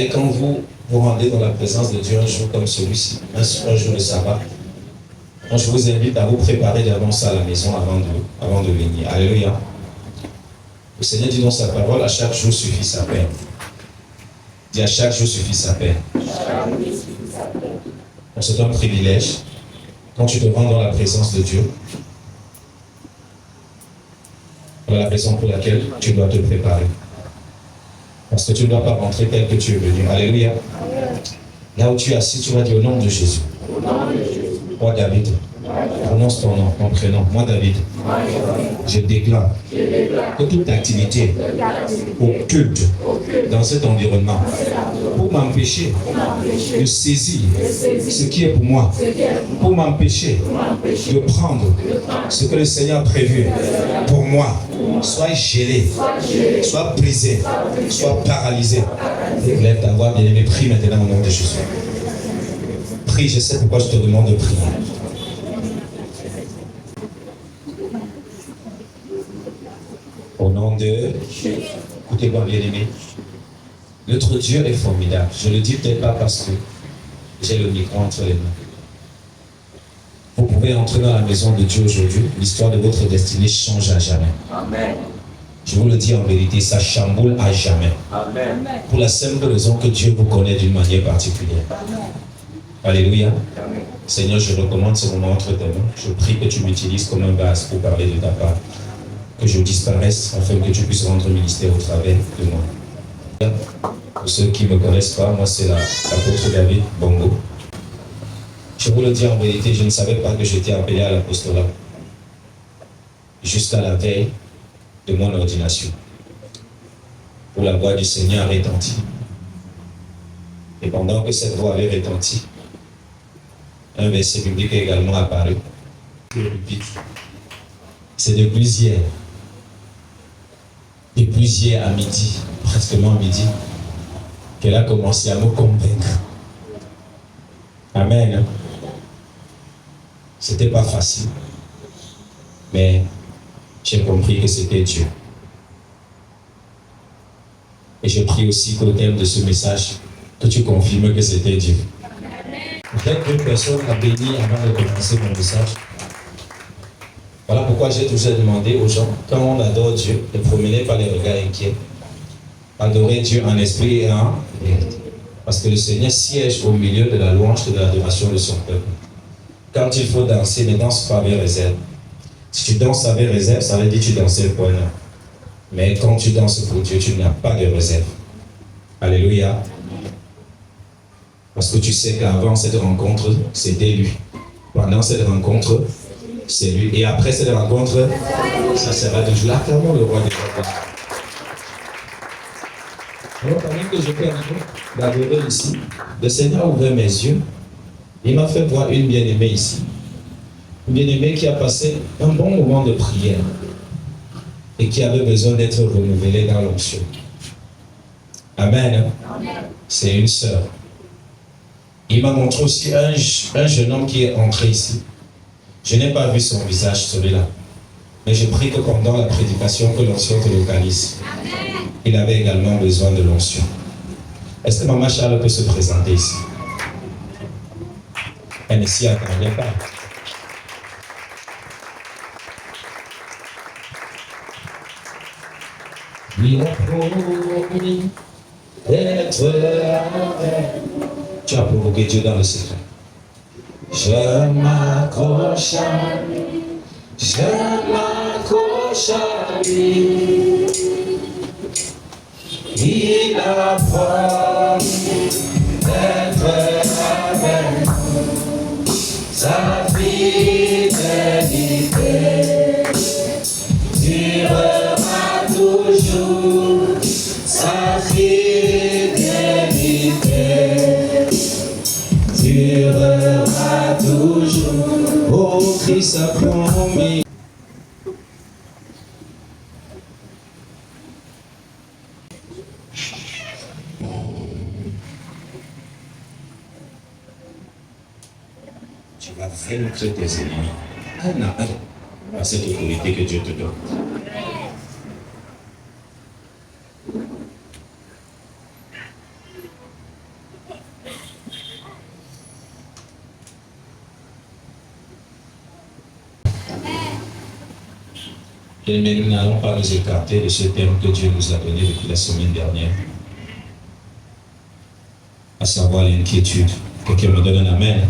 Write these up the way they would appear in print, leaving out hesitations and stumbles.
savez, quand vous vous rendez dans la présence de Dieu un jour comme celui-ci, un jour de sabbat, donc je vous invite à vous préparer d'avance à la maison avant de venir. Alléluia. Le Seigneur dit dans sa parole, à chaque jour suffit sa peine. Dit à chaque jour suffit sa peine. Donc c'est un privilège. Quand tu te rends dans la présence de Dieu, voilà la raison pour laquelle tu dois te préparer. Parce que tu ne dois pas rentrer tel que tu es venu. Alléluia. Là où tu es assis, tu vas dire au nom de Jésus. Moi, David, prononce ton nom, ton prénom. Moi, David, je déclare que toute activité occulte dans cet environnement pour m'empêcher de saisir ce qui est pour moi, pour m'empêcher de prendre ce que le Seigneur a prévu pour moi, soit gelé, soit brisé, soit paralysé. Lève ta voix, bien-aimé, prie maintenant au nom de Jésus. Prie, je sais pourquoi je te demande de prier. Au nom de... Écoutez-moi, bien-aimé. Notre Dieu est formidable. Je ne le dis peut-être pas parce que j'ai le micro entre les mains. Vous pouvez entrer dans la maison de Dieu aujourd'hui. L'histoire de votre destinée change à jamais. Amen. Je vous le dis en vérité, ça chamboule à jamais. Amen. Pour la simple raison que Dieu vous connaît d'une manière particulière. Amen. Alléluia. Amen. Seigneur, je recommande ce moment entre tes mains. Je prie que tu m'utilises comme un vase pour parler de ta part. Que je disparaisse afin que tu puisses rendre ministère au travers de moi. Pour ceux qui ne me connaissent pas, moi c'est l'apôtre David Bongo. Je vous le dis en vérité, je ne savais pas que j'étais appelé à l'apostolat. Jusqu'à la veille de mon ordination. Où la voix du Seigneur a retenti. Et pendant que cette voix avait retenti, un verset biblique est également apparu. C'est depuis hier à midi, prestement à midi, qu'elle a commencé à me convaincre. Amen. C'était pas facile, mais j'ai compris que c'était Dieu. Et je prie aussi qu'au terme de ce message, que tu confirmes que c'était Dieu. Peut-être qu'une personne a béni avant de commencer mon message. Voilà pourquoi j'ai toujours demandé aux gens, quand on adore Dieu, ne promenez pas les regards inquiets. Adorez Dieu en esprit et en vérité. Parce que le Seigneur siège au milieu de la louange et de l'adoration de son peuple. Quand il faut danser, ne danse pas avec réserve. Si tu danses avec réserve, ça veut dire que tu dansais pour un homme. Mais quand tu danses pour Dieu, tu n'as pas de réserve. Alléluia. Parce que tu sais qu'avant cette rencontre, c'était lui. Pendant cette rencontre, c'est lui. Et après cette rencontre, ça sera toujours là. Acclamons le roi des rois. Alors, pendant que j'étais en train d'adorer ici, le Seigneur a ouvert mes yeux. Il m'a fait voir une bien-aimée ici. Une bien-aimée qui a passé un bon moment de prière et qui avait besoin d'être renouvelée dans l'onction. Amen. C'est une sœur. Il m'a montré aussi un jeune homme qui est entré ici. Je n'ai pas vu son visage, celui-là. Mais je prie que pendant la prédication, que l'onction te localise. Il avait également besoin de l'onction. Est-ce que Maman Charles peut se présenter ici? Elle ne s'y attendait pas. Il a promis d'être avec. Tu as provoqué Dieu dans le secret. Je m'accroche à lui, je m'accroche à lui. Il a promis d'être avec nous. Sa fidélité durera toujours. Sa fidélité durera toujours. Oh, Christ a promis. Tu vas vaincre tes ennemis. Un à un, à cette autorité que Dieu te donne. Mais nous n'allons pas nous écarter de ce terme que Dieu nous a donné depuis la semaine dernière, à savoir l'inquiétude. Quelqu'un me donne un amen.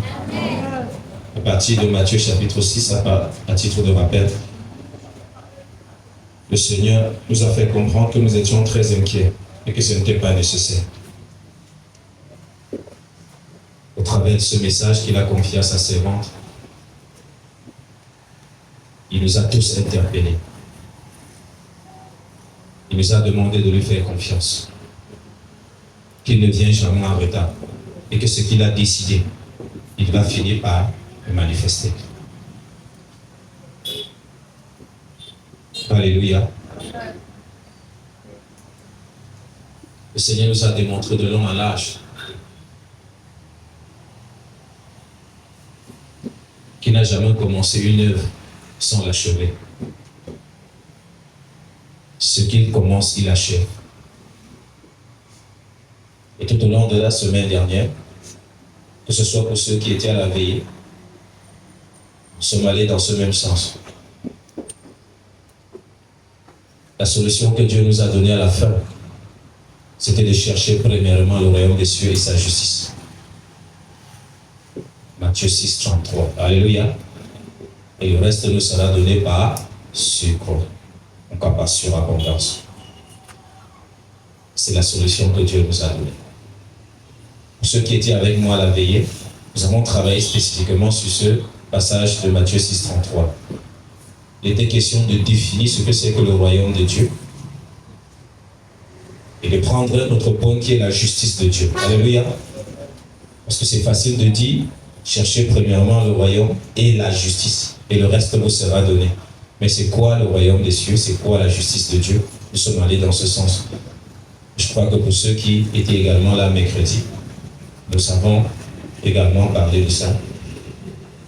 À partir de Matthieu chapitre 6, à titre de rappel, le Seigneur nous a fait comprendre que nous étions très inquiets et que ce n'était pas nécessaire. Au travers de ce message qu'il a confié à sa servante, il nous a tous interpellés. Il nous a demandé de lui faire confiance, qu'il ne vient jamais en retard et que ce qu'il a décidé, il va finir par le manifester. Alléluia. Le Seigneur nous a démontré de long en large qu'il n'a jamais commencé une œuvre sans l'achever. Ce qu'il commence, il achève. Et tout au long de la semaine dernière, que ce soit pour ceux qui étaient à la veillée, nous sommes allés dans ce même sens. La solution que Dieu nous a donnée à la fin, c'était de chercher premièrement le royaume des cieux et sa justice. Matthieu 6, 33. Alléluia. Et le reste nous sera donné par sucre. En cas par surabondance. C'est la solution que Dieu nous a donnée. Pour ceux qui étaient avec moi à la veillée, nous avons travaillé spécifiquement sur ce passage de Matthieu 6, 33. Il était question de définir ce que c'est que le royaume de Dieu et de prendre notre point qui est la justice de Dieu. Alléluia. Parce que c'est facile de dire, cherchez premièrement le royaume et la justice, et le reste vous sera donné. Mais c'est quoi le royaume des cieux? C'est quoi la justice de Dieu? Nous sommes allés dans ce sens. Je crois que pour ceux qui étaient également là mercredi, nous avons également parlé de ça,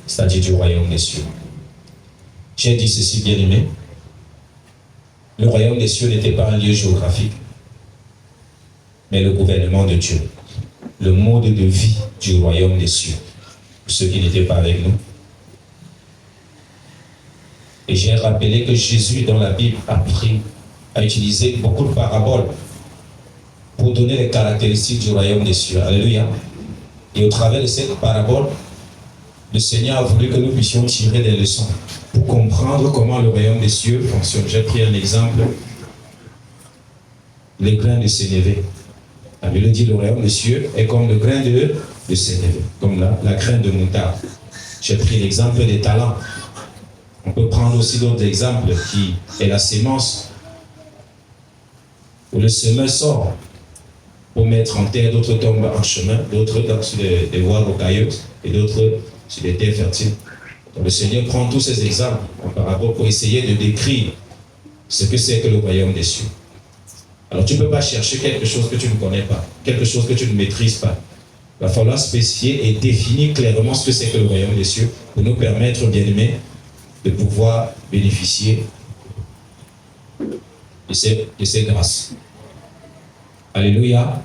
c'est-à-dire du royaume des cieux. J'ai dit ceci, bien aimé. Le royaume des cieux n'était pas un lieu géographique, mais le gouvernement de Dieu, le mode de vie du royaume des cieux, pour ceux qui n'étaient pas avec nous. Et j'ai rappelé que Jésus, dans la Bible, a utilisé beaucoup de paraboles pour donner les caractéristiques du royaume des cieux. Alléluia. Et au travers de cette parabole, le Seigneur a voulu que nous puissions tirer des leçons pour comprendre comment le royaume des cieux fonctionne. J'ai pris un exemple, les grains de sénévé. La Bible dit le royaume des cieux est comme le grain de sénévé, comme la graine de moutarde. J'ai pris l'exemple des talents. On peut prendre aussi d'autres exemples qui est la sémence, où le semeur sort pour mettre en terre, d'autres tombent en chemin, d'autres tombent sur des voies rocailleuses et d'autres sur des terres fertiles. Donc le Seigneur prend tous ces exemples en parabole pour essayer de décrire ce que c'est que le royaume des cieux. Alors tu ne peux pas chercher quelque chose que tu ne connais pas, quelque chose que tu ne maîtrises pas. Il va falloir spécifier et définir clairement ce que c'est que le royaume des cieux pour nous permettre, bien aimés, de pouvoir bénéficier de ces grâces. Alléluia.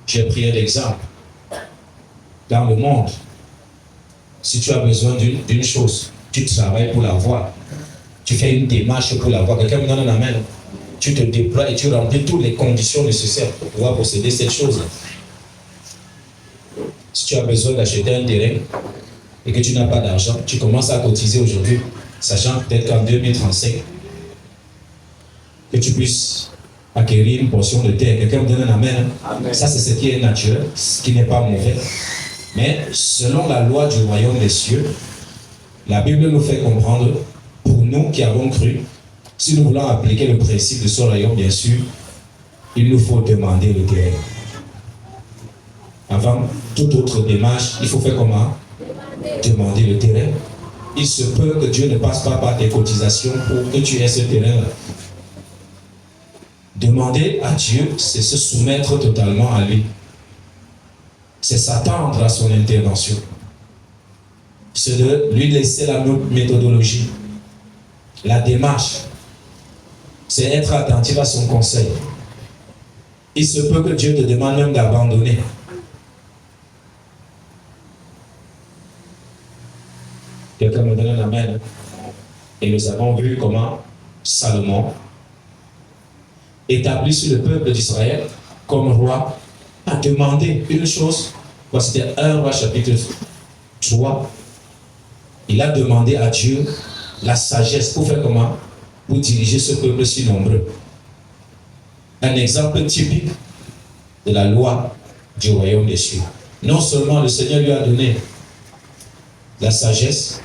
J'ai pris un exemple. Dans le monde, si tu as besoin d'une chose, tu travailles pour l'avoir. Tu fais une démarche pour l'avoir. Quelqu'un me donne un amen. Tu te déploies et tu remplis toutes les conditions nécessaires pour pouvoir posséder cette chose. Si tu as besoin d'acheter un terrain et que tu n'as pas d'argent, tu commences à cotiser aujourd'hui, sachant peut-être qu'en 2035, que tu puisses acquérir une portion de terre. Quelqu'un me donne un amen. Amen. Ça, c'est ce qui est naturel, ce qui n'est pas mauvais. Mais selon la loi du royaume des cieux, la Bible nous fait comprendre, pour nous qui avons cru, si nous voulons appliquer le principe de ce royaume, bien sûr, il nous faut demander le terrain. Avant toute autre démarche, il faut faire comment? Demander le terrain. Il se peut que Dieu ne passe pas par tes cotisations pour que tu aies ce terrain-là. Demander à Dieu, c'est se soumettre totalement à lui. C'est s'attendre à son intervention. C'est de lui laisser la méthodologie, la démarche. C'est être attentif à son conseil. Il se peut que Dieu te demande même d'abandonner. Quelqu'un me donne un amen. Et nous avons vu comment Salomon, établi sur le peuple d'Israël comme roi, a demandé une chose. C'était 1 Roi chapitre 3. Il a demandé à Dieu la sagesse pour faire comment? Pour diriger ce peuple si nombreux. Un exemple typique de la loi du royaume des cieux. Non seulement le Seigneur lui a donné la sagesse,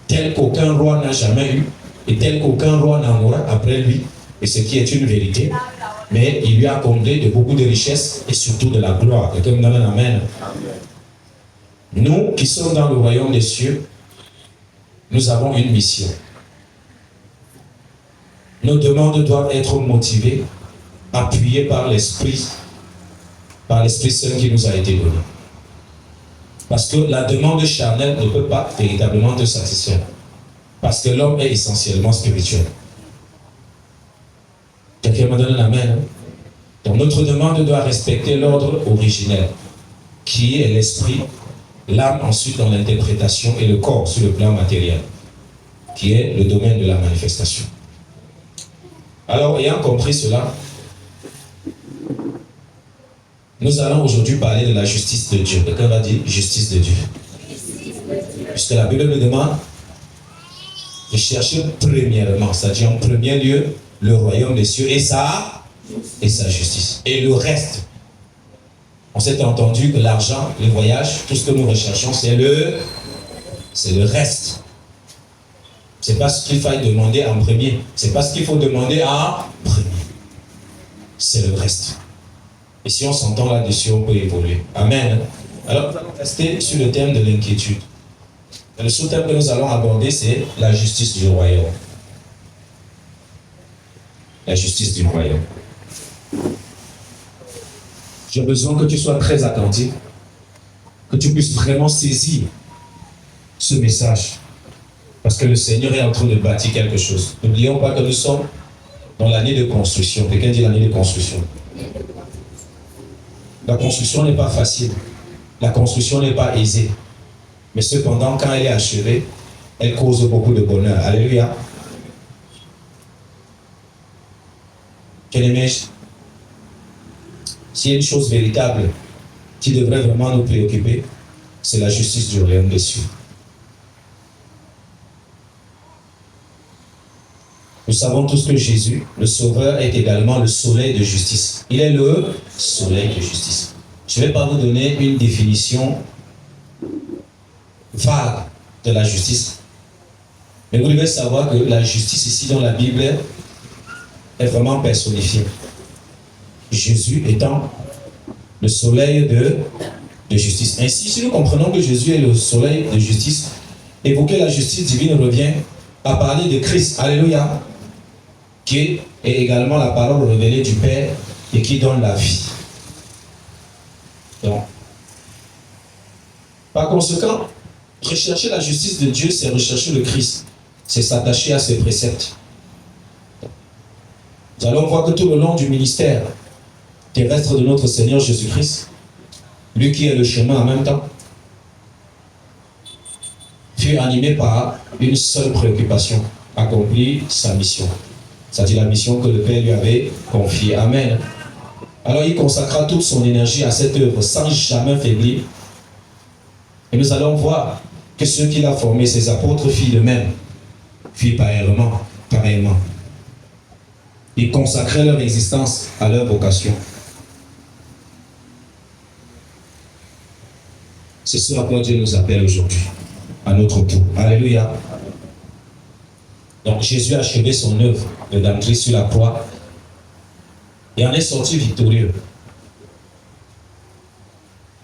telle qu'aucun roi n'a jamais eu, et telle qu'aucun roi n'en aura après lui, et ce qui est une vérité, mais il lui a comblé de beaucoup de richesses et surtout de la gloire. Quelqu'un me donne un amen. Nous qui sommes dans le royaume des cieux, nous avons une mission. Nos demandes doivent être motivées, appuyées par l'Esprit Saint qui nous a été donné. Parce que la demande charnelle ne peut pas véritablement te satisfaire. Parce que l'homme est essentiellement spirituel. Quelqu'un me donne un amen. Donc notre demande doit respecter l'ordre originel, qui est l'esprit, l'âme ensuite dans l'interprétation et le corps sur le plan matériel, qui est le domaine de la manifestation. Alors, ayant compris cela, nous allons aujourd'hui parler de la justice de Dieu. Quelqu'un va dire justice de Dieu. Puisque la Bible nous demande de chercher premièrement, c'est-à-dire en premier lieu, le royaume des cieux et sa justice. Et le reste, on s'est entendu que l'argent, le voyage, tout ce que nous recherchons, c'est le reste. C'est pas ce qu'il faut demander en premier. C'est pas ce qu'il faut demander en premier. C'est le reste. Et si on s'entend là-dessus, on peut évoluer. Amen. Alors nous allons rester sur le thème de l'inquiétude. Le sous-thème que nous allons aborder, c'est la justice du royaume. La justice du royaume. J'ai besoin que tu sois très attentif, que tu puisses vraiment saisir ce message. Parce que le Seigneur est en train de bâtir quelque chose. N'oublions pas que nous sommes dans l'année de construction. Quelqu'un dit l'année de construction. La construction n'est pas facile. La construction n'est pas aisée. Mais cependant, quand elle est achevée, elle cause beaucoup de bonheur. Alléluia. Bien-aimés, s'il y a une chose véritable qui devrait vraiment nous préoccuper, c'est la justice du royaume des cieux. Nous savons tous que Jésus, le Sauveur, est également le soleil de justice. Il est le soleil de justice. Je ne vais pas vous donner une définition vague de la justice. Mais vous devez savoir que la justice ici dans la Bible est vraiment personnifiée. Jésus étant le soleil de justice. Ainsi, si nous comprenons que Jésus est le soleil de justice, évoquer la justice divine revient à parler de Christ. Alléluia. Qui est également la parole révélée du Père et qui donne la vie. Donc, par conséquent, rechercher la justice de Dieu, c'est rechercher le Christ. C'est s'attacher à ses préceptes. Nous allons voir que tout le long du ministère terrestre de notre Seigneur Jésus-Christ, lui qui est le chemin en même temps, fut animé par une seule préoccupation, accomplir sa mission. C'est-à-dire la mission que le Père lui avait confiée. Amen. Alors il consacra toute son énergie à cette œuvre sans jamais faiblir. Et nous allons voir que ceux qu'il a formés, ses apôtres, firent de même. Firent pareillement. Ils consacraient leur existence à leur vocation. C'est ce à quoi Dieu nous appelle aujourd'hui, à notre tour. Alléluia. Donc Jésus a achevé son œuvre de damnée sur la croix et en est sorti victorieux.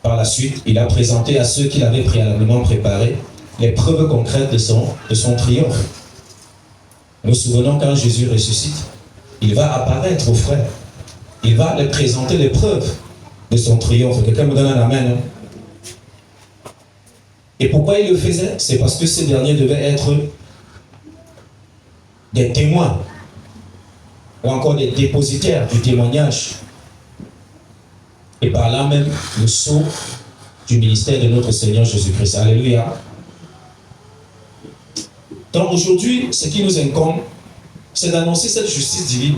Par la suite, il a présenté à ceux qu'il avait préalablement préparés les preuves concrètes de son triomphe. Nous nous souvenons quand Jésus ressuscite, il va apparaître aux frères. Il va leur présenter les preuves de son triomphe. Quelqu'un me donne un amen. Et pourquoi il le faisait? C'est parce que ces derniers devaient être des témoins ou encore des dépositaires du témoignage et par là même le sceau du ministère de notre Seigneur Jésus-Christ. Alléluia. Donc aujourd'hui, ce qui nous incombe, c'est d'annoncer cette justice divine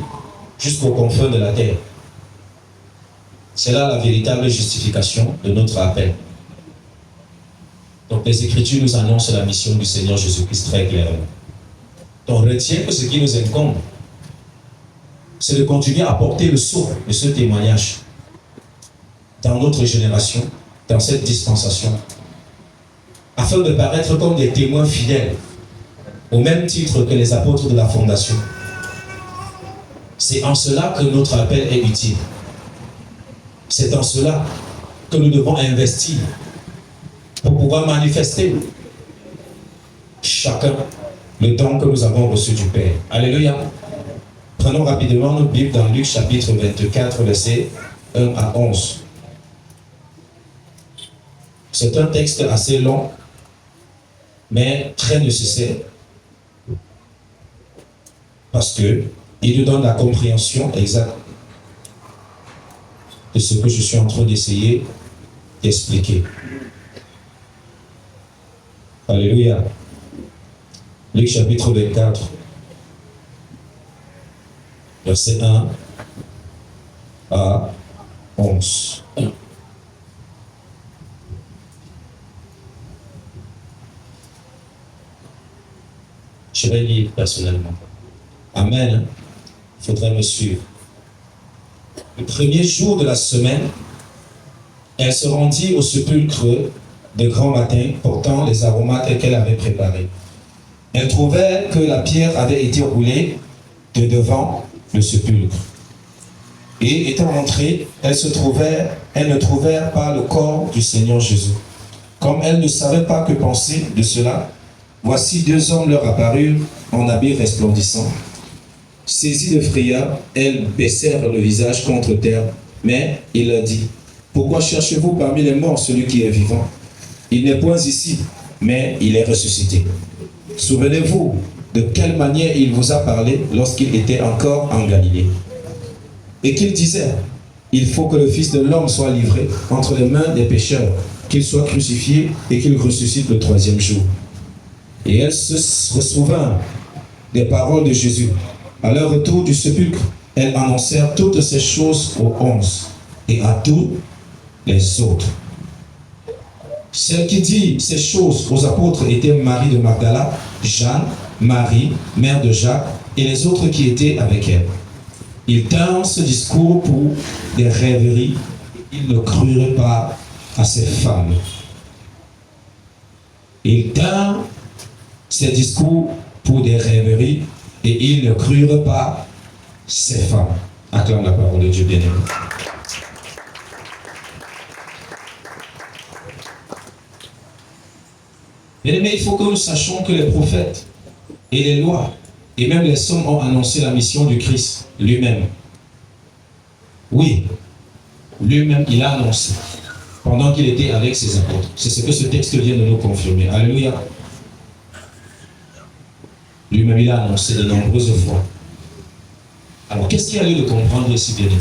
jusqu'aux confins de la terre. C'est là la véritable justification de notre appel. Donc les Écritures nous annoncent la mission du Seigneur Jésus-Christ très clairement. Donc retiens que ce qui nous incombe, c'est de continuer à porter le sceau de ce témoignage dans notre génération, dans cette dispensation, afin de paraître comme des témoins fidèles, au même titre que les apôtres de la fondation. C'est en cela que notre appel est utile. C'est en cela que nous devons investir pour pouvoir manifester chacun le don que nous avons reçu du Père. Alléluia. Prenons rapidement notre Bible dans Luc chapitre 24, versets 1 à 11. C'est un texte assez long, mais très nécessaire, parce qu'il nous donne la compréhension exacte de ce que je suis en train d'essayer d'expliquer. Alléluia. Luc chapitre 24, verset 1 à 11. Je vais lire personnellement. Amen. Il faudrait me suivre. Le premier jour de la semaine, elle se rendit au sépulcre de grand matin, portant les aromates qu'elle avait préparés. Elle trouvait que la pierre avait été roulée de devant le sépulcre. Et étant entrée, elles ne trouvèrent pas le corps du Seigneur Jésus. Comme elles ne savaient pas que penser de cela, voici deux hommes leur apparurent en habits resplendissants. Saisies de frayeur, elles baissèrent le visage contre terre. Mais il leur dit, « Pourquoi cherchez-vous parmi les morts celui qui est vivant? Il n'est point ici, mais il est ressuscité. Souvenez-vous de quelle manière il vous a parlé lorsqu'il était encore en Galilée. Et qu'il disait, il faut que le Fils de l'homme soit livré entre les mains des pécheurs, qu'il soit crucifié et qu'il ressuscite le troisième jour. » Et elles se souvinrent des paroles de Jésus. À leur retour du sépulcre, elles annoncèrent toutes ces choses aux 11 et à tous les autres. Celle qui dit ces choses aux apôtres était Marie de Magdala, Jeanne, Marie, mère de Jacques, et les autres qui étaient avec elle. Ils tinrent ce discours pour des rêveries. Ils ne crurent pas à ces femmes. Ils tinrent ces discours pour des rêveries et ils ne crurent pas ces femmes. Acclame la parole de Dieu bien-aimé. Bien-aimé, il faut que nous sachions que les prophètes et les lois et même les sommes ont annoncé la mission du Christ lui-même. Oui, lui-même, il a annoncé pendant qu'il était avec ses apôtres. C'est ce que ce texte vient de nous confirmer. Alléluia. Lui-même, il a annoncé de nombreuses fois. Alors, qu'est-ce qu'il y a lieu de comprendre ici, bien aimé?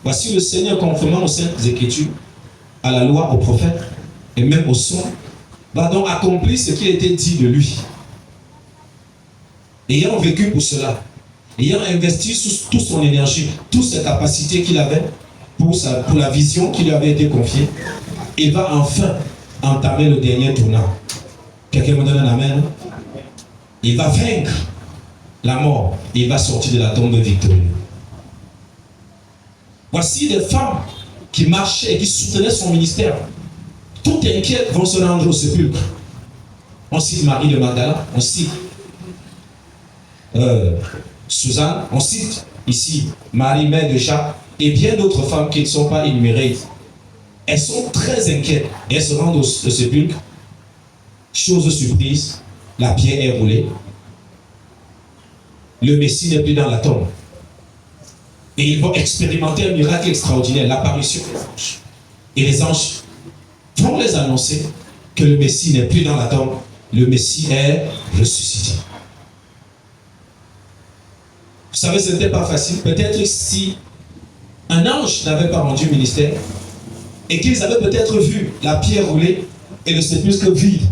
Voici le Seigneur confirmant aux Saintes Écritures, à la loi, aux prophètes et même aux sommes, va donc accomplir ce qui a été dit de lui. Ayant vécu pour cela, ayant investi toute son énergie, toutes ses capacités qu'il avait pour la vision qui lui avait été confiée, il va enfin entamer le dernier tournant. Quelqu'un me donne un amen? Il va vaincre la mort et il va sortir de la tombe victorieux. Voici des femmes qui marchaient et qui soutenaient son ministère. Toutes inquiètes vont se rendre au sépulcre. On cite Marie de Magdala, on cite Suzanne, on cite ici Marie, mère de Jacques, et bien d'autres femmes qui ne sont pas énumérées. Elles sont très inquiètes et elles se rendent au sépulcre. Chose surprise, la pierre est roulée. Le Messie n'est plus dans la tombe. Et ils vont expérimenter un miracle extraordinaire, l'apparition des anges. Et les anges vont les annoncer que le Messie n'est plus dans la tombe, le Messie est ressuscité. Vous savez, ce n'était pas facile. Peut-être si un ange n'avait pas rendu ministère et qu'ils avaient peut-être vu la pierre rouler et le sépulcre vide,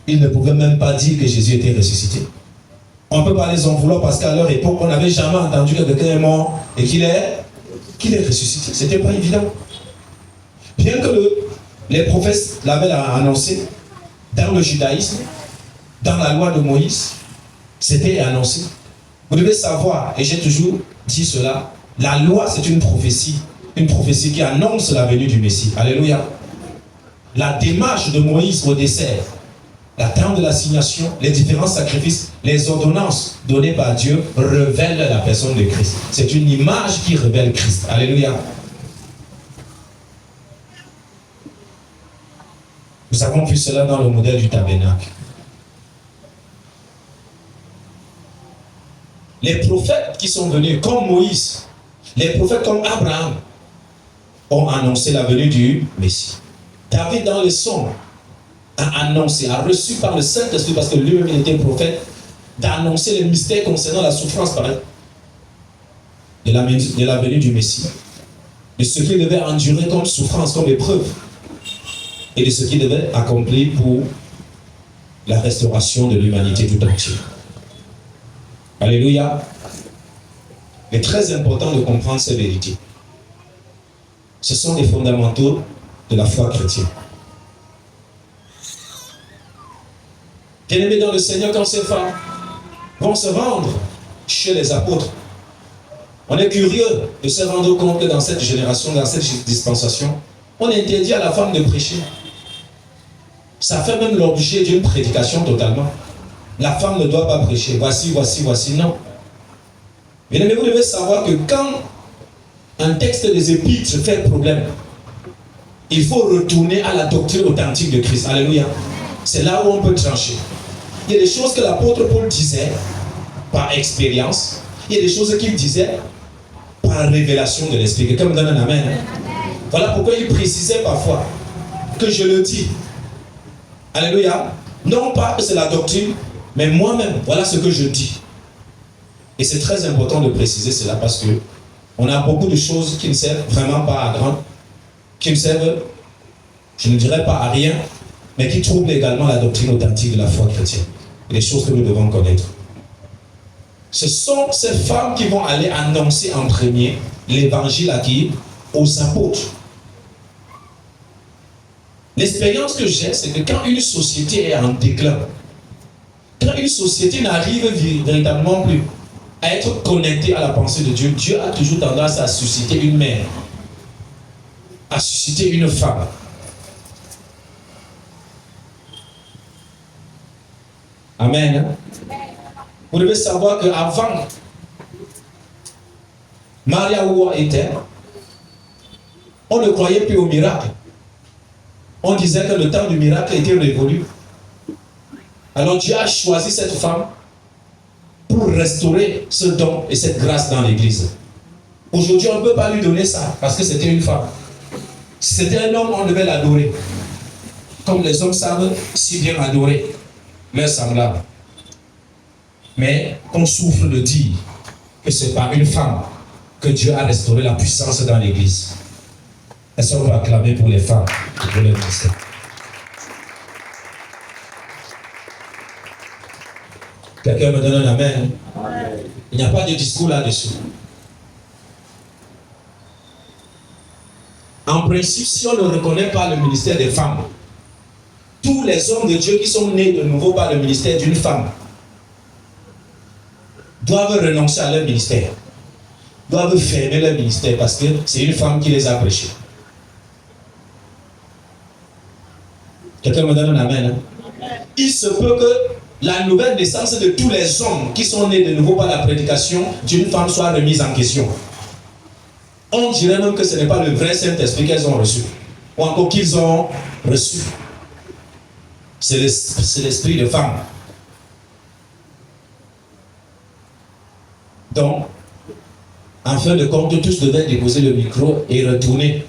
Ils ne pouvaient même pas dire que Jésus était ressuscité. On ne peut pas les en vouloir parce qu'à leur époque, on n'avait jamais entendu que quelqu'un est mort et qu'il est ressuscité. Ce n'était pas évident. Bien que les prophètes l'avaient annoncé dans le judaïsme, dans la loi de Moïse, c'était annoncé. Vous devez savoir, et j'ai toujours dit cela, la loi c'est une prophétie qui annonce la venue du Messie. Alléluia. La démarche de Moïse au dessert, la temps de l'assignation, les différents sacrifices, les ordonnances données par Dieu révèlent la personne de Christ. C'est une image qui révèle Christ. Alléluia. Nous avons vu cela dans le modèle du tabernacle. Les prophètes qui sont venus, comme Moïse, les prophètes comme Abraham, ont annoncé la venue du Messie. David, dans les Psaumes, a annoncé, a reçu par le Saint-Esprit, parce que lui-même il était prophète, d'annoncer les mystères concernant la souffrance de la venue du Messie, de ce qu'il devait endurer comme souffrance, comme épreuve, et de ce qu'il devait accomplir pour la restauration de l'humanité tout entière. Alléluia. Il est très important de comprendre ces vérités. Ce sont les fondamentaux de la foi chrétienne. Bien-aimés dans le Seigneur, quand ces femmes vont se rendre chez les apôtres, on est curieux de se rendre compte que dans cette génération, dans cette dispensation, on interdit à la femme de prêcher. Ça fait même l'objet d'une prédication totalement. La femme ne doit pas prêcher. Voici, non. Bien-aimés, vous devez savoir que quand un texte des Épîtres fait problème, il faut retourner à la doctrine authentique de Christ. Alléluia. C'est là où on peut trancher. Il y a des choses que l'apôtre Paul disait par expérience. Il y a des choses qu'il disait par révélation de l'Esprit. Quelqu'un me donne un amen. Voilà pourquoi il précisait parfois que je le dis. Alléluia. Non pas que c'est la doctrine, mais moi-même, voilà ce que je dis. Et c'est très important de préciser cela parce que on a beaucoup de choses qui ne servent vraiment pas à grand, qui ne servent, je ne dirais pas à rien, mais qui troublent également la doctrine authentique de la foi chrétienne. Et les choses que nous devons connaître. Ce sont ces femmes qui vont aller annoncer en premier l'évangile à qui? Aux apôtres. L'expérience que j'ai, c'est que quand une société est en déclin, quand une société n'arrive véritablement plus à être connectée à la pensée de Dieu, Dieu a toujours tendance à susciter une mère, à susciter une femme. Amen. Vous devez savoir qu'avant, Maria où était, on ne croyait plus au miracle. On disait que le temps du miracle était révolu. Alors Dieu a choisi cette femme pour restaurer ce don et cette grâce dans l'église. Aujourd'hui, on ne peut pas lui donner ça parce que c'était une femme. Si c'était un homme, on devait l'adorer. Comme les hommes savent si bien adorer leurs semblables. Mais on souffre de dire que c'est par une femme que Dieu a restauré la puissance dans l'église. Est-ce qu'on peut acclamer pour les femmes et pour les ministères? Quelqu'un me donne un amen. Il n'y a pas de discours là-dessus. En principe, si on ne reconnaît pas le ministère des femmes, tous les hommes de Dieu qui sont nés de nouveau par le ministère d'une femme doivent renoncer à leur ministère, doivent fermer leur ministère parce que c'est une femme qui les a prêchés. Quelqu'un me donne un amen. Il se peut que la nouvelle naissance de tous les hommes qui sont nés de nouveau par la prédication d'une femme soit remise en question. On dirait même que ce n'est pas le vrai Saint-Esprit qu'elles ont reçu, ou encore qu'ils ont reçu. C'est l'esprit de femme. Donc, en fin de compte, tous devaient déposer le micro et retourner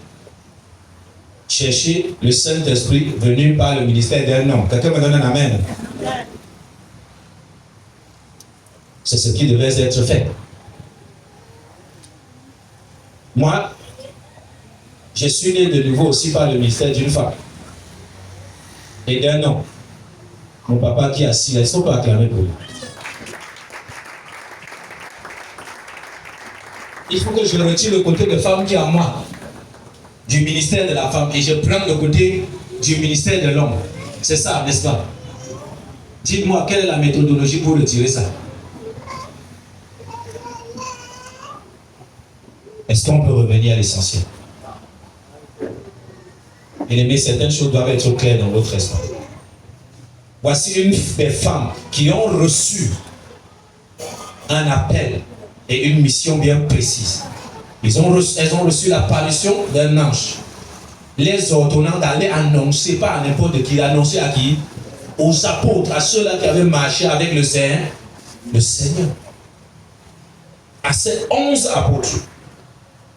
chercher le Saint-Esprit venu par le ministère d'un homme. Quelqu'un me donne un amen. C'est ce qui devait être fait. Moi, je suis né de nouveau aussi par le ministère d'une femme et d'un homme. Mon papa qui est assis là, est-ce qu'on peut acclamer pour lui? Il faut que je retire le côté de femme qui est en moi, du ministère de la femme, et je prends le côté du ministère de l'homme. C'est ça, n'est-ce pas? Dites-moi, quelle est la méthodologie pour retirer ça? Est-ce qu'on peut revenir à l'essentiel? Bien-aimés, certaines choses doivent être claires dans votre esprit. Voici une des femmes qui ont reçu un appel et une mission bien précise. Elles ont reçu l'apparition d'un ange, les ordonnant d'aller annoncer, pas à n'importe qui, annoncer à qui? Aux apôtres, à ceux-là qui avaient marché avec le Seigneur. À ces 11 apôtres.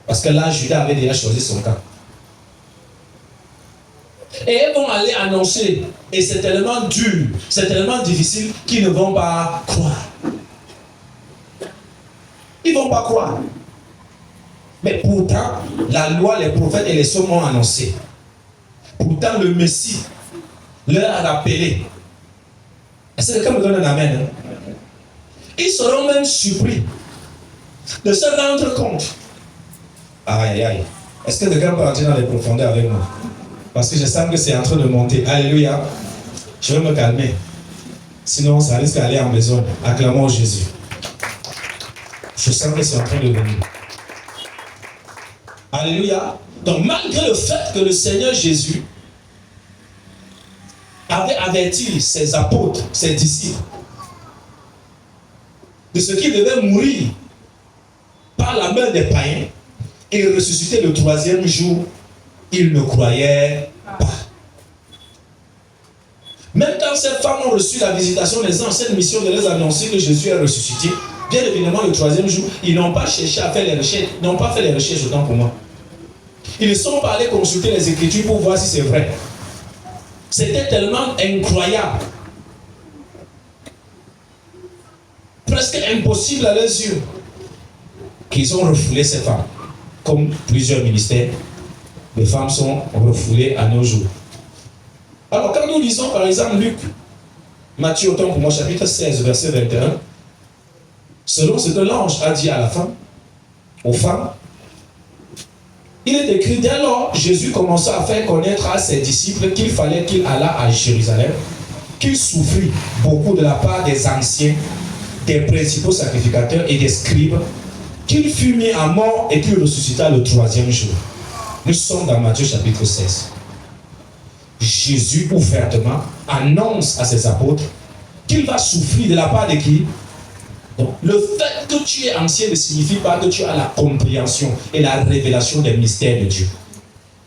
Parce que là, Judas avait déjà choisi son camp. Et elles vont aller annoncer. Et c'est tellement dur, c'est tellement difficile qu'ils ne vont pas croire. Ils ne vont pas croire. Mais pourtant, la loi, les prophètes et les psaumes ont annoncé. Pourtant, le Messie leur a rappelé. Est-ce que quelqu'un me donne un amen? Ils seront même surpris de se rendre compte. Aïe, aïe. Est-ce que quelqu'un peut entrer dans les profondeurs avec moi? Parce que je sens que c'est en train de monter. Alléluia. Je vais me calmer. Sinon, ça risque d'aller en besogne. Acclamons Jésus. Je sens que c'est en train de venir. Alléluia. Donc, malgré le fait que le Seigneur Jésus avait averti ses apôtres, ses disciples, de ce qui devait mourir par la main des païens et ressusciter le 3e jour, ils ne croyaient pas. Même quand ces femmes ont reçu la visitation des anciennes missions de les annoncer que Jésus est ressuscité, bien évidemment le 3e jour, ils n'ont pas cherché à faire les recherches, n'ont pas fait les recherches autant pour moi. Ils ne sont pas allés consulter les Écritures pour voir si c'est vrai. C'était tellement incroyable, presque impossible à leurs yeux, qu'ils ont refoulé ces femmes. Comme plusieurs ministères, les femmes sont refoulées à nos jours. Alors quand nous lisons par exemple Luc, Matthieu autant pour moi, chapitre 16, verset 21, selon ce que l'ange a dit à la femme, aux femmes, il est écrit, dès lors, Jésus commença à faire connaître à ses disciples qu'il fallait qu'il allât à Jérusalem, qu'il souffrit beaucoup de la part des anciens, des principaux sacrificateurs et des scribes, qu'il fut mis à mort et qu'il ressuscita le 3e jour. Nous sommes dans Matthieu chapitre 16. Jésus ouvertement annonce à ses apôtres qu'il va souffrir de la part de qui? Donc, le fait que tu es ancien ne signifie pas que tu as la compréhension et la révélation des mystères de Dieu.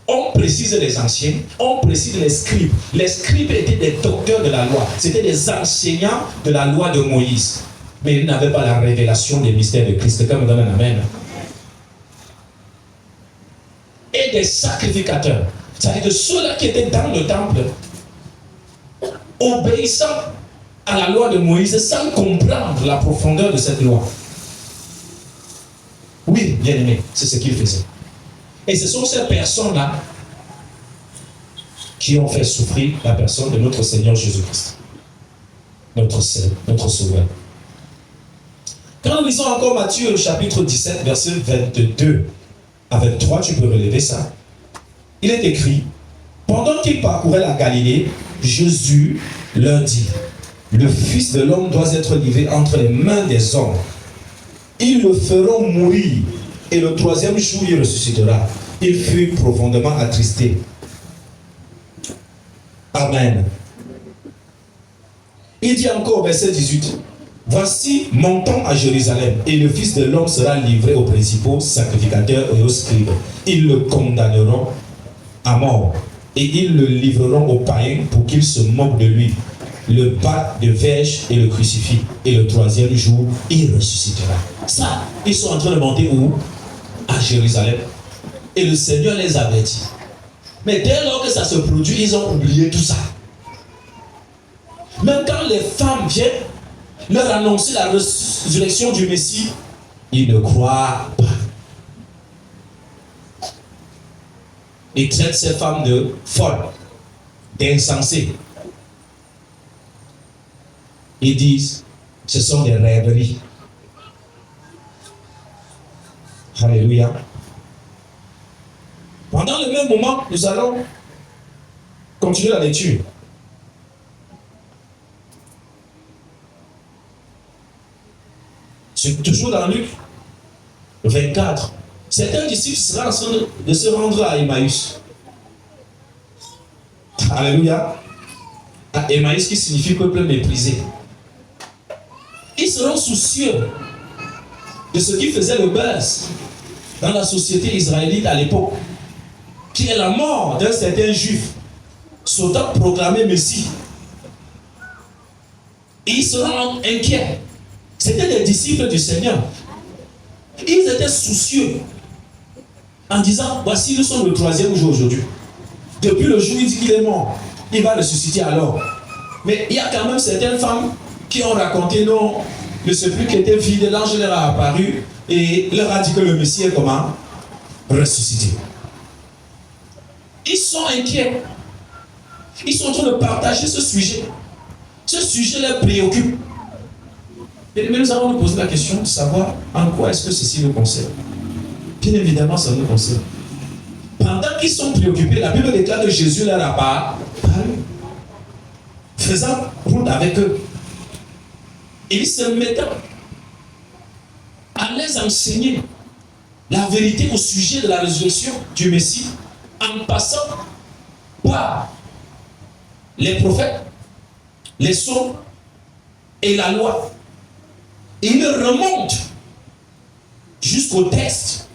On précise les anciens, on précise les scribes. Les scribes étaient des docteurs de la loi, c'était des enseignants de la loi de Moïse. Mais ils n'avaient pas la révélation des mystères de Christ. Quelqu'un me donne un amen. Et des sacrificateurs, c'est-à-dire de ceux-là qui étaient dans le temple, obéissant à la loi de Moïse sans comprendre la profondeur de cette loi. Oui, bien aimé, c'est ce qu'ils faisaient. Et ce sont ces personnes-là qui ont fait souffrir la personne de notre Seigneur Jésus-Christ, notre Sauveur. Quand nous lisons encore Matthieu chapitre 17, verset 22 à 23, tu peux relever ça. Il est écrit, pendant qu'ils parcouraient la Galilée, Jésus leur dit, le Fils de l'homme doit être livré entre les mains des hommes. Ils le feront mourir et le 3e jour il ressuscitera. Il fut profondément attristé. Amen. Il dit encore, verset 18, voici, montons à Jérusalem, et le Fils de l'homme sera livré aux principaux sacrificateurs et aux scribes. Ils le condamneront à mort, et ils le livreront aux païens pour qu'ils se moquent de lui, le battent de verge et le crucifient. Et le 3e jour, il ressuscitera. Ça, ils sont en train de monter où? À Jérusalem. Et le Seigneur les avertit. Mais dès lors que ça se produit, ils ont oublié tout ça. Même quand les femmes viennent leur annoncer la résurrection du Messie, ils ne croient pas. Ils traitent ces femmes de folles, d'insensées. Ils disent, ce sont des rêveries. Alléluia. Pendant le même moment, nous allons continuer la lecture. C'est toujours dans Luc 24. Certains disciples seront en train de se rendre à Emmaüs. Alléluia. À Emmaüs qui signifie peuple méprisé. Ils seront soucieux de ce qui faisait le buzz dans la société israélite à l'époque, qui est la mort d'un certain juif s'auto-proclamé Messie. Et ils seront inquiets. C'était des disciples du Seigneur. Ils étaient soucieux en disant, voici nous sommes le 3e jour aujourd'hui. Depuis le jour où il dit qu'il est mort, il va ressusciter alors. Mais il y a quand même certaines femmes qui ont raconté non, le sépulcre était vide, l'ange leur a apparu et leur a dit que le Messie est comment? Ressuscité. Ils sont inquiets. Ils sont en train de partager ce sujet. Ce sujet les préoccupe. Mais nous allons nous poser la question de savoir en quoi est-ce que ceci nous concerne. Bien évidemment, ça nous concerne. Pendant qu'ils sont préoccupés, la Bible déclare que Jésus leur a parlé, faisant route avec eux. Et ils se mettent à les enseigner la vérité au sujet de la résurrection du Messie en passant par les prophètes, les psaumes et la loi. Et ils remontent jusqu'au texte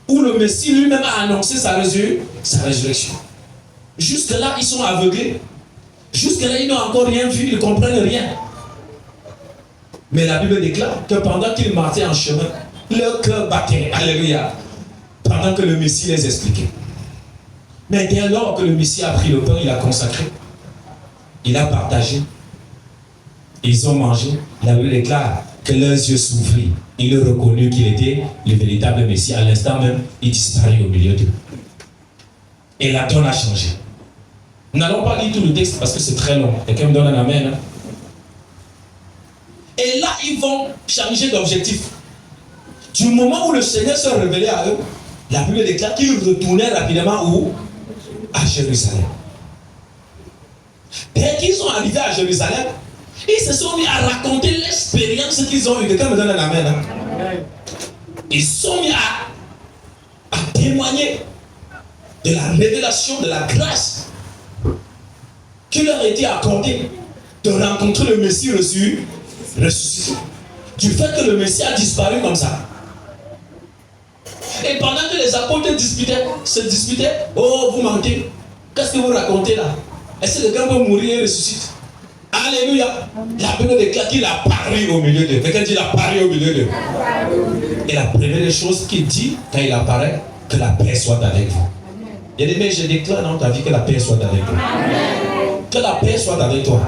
où le Messie lui-même a annoncé sa résurrection. Jusque-là, ils sont aveuglés. Jusque-là, ils n'ont encore rien vu, ils ne comprennent rien. Mais la Bible déclare que pendant qu'ils marchaient en chemin, leur cœur battait. Alléluia. Pendant que le Messie les expliquait. Mais dès lors que le Messie a pris le pain, il a consacré. Il a partagé. Ils ont mangé. La Bible déclare que leurs yeux s'ouvrirent. Ils ont reconnu qu'il était le véritable Messie. À l'instant même, il disparut au milieu d'eux. Et la donne a changé. Nous n'allons pas lire tout le texte parce que c'est très long. Quelqu'un me donne un amen. Hein? Et là, ils vont changer d'objectif. Du moment où le Seigneur se révélait à eux, la Bible déclare qu'ils retournaient rapidement où? À Jérusalem. Dès qu'ils sont arrivés à Jérusalem, ils se sont mis à raconter l'expérience qu'ils ont eue. Quelqu'un me donne un amen. Hein? Ils se sont mis à témoigner de la révélation, de la grâce qui leur a été accordée de rencontrer le Messie ressuscité. Du fait que le Messie a disparu comme ça. Et pendant que les apôtres se disputaient, oh, vous mentez. Qu'est-ce que vous racontez là? Est-ce que quelqu'un peut mourir et ressuscite? Alléluia. La Bible déclare qu'il a paru au milieu d'eux. Quelqu'un dit il a paru au milieu d'eux. Et la première chose qu'il dit quand il apparaît, que la paix soit avec vous. Il dit, mais je déclare dans ta vie que la paix soit avec toi. Que la paix soit avec toi.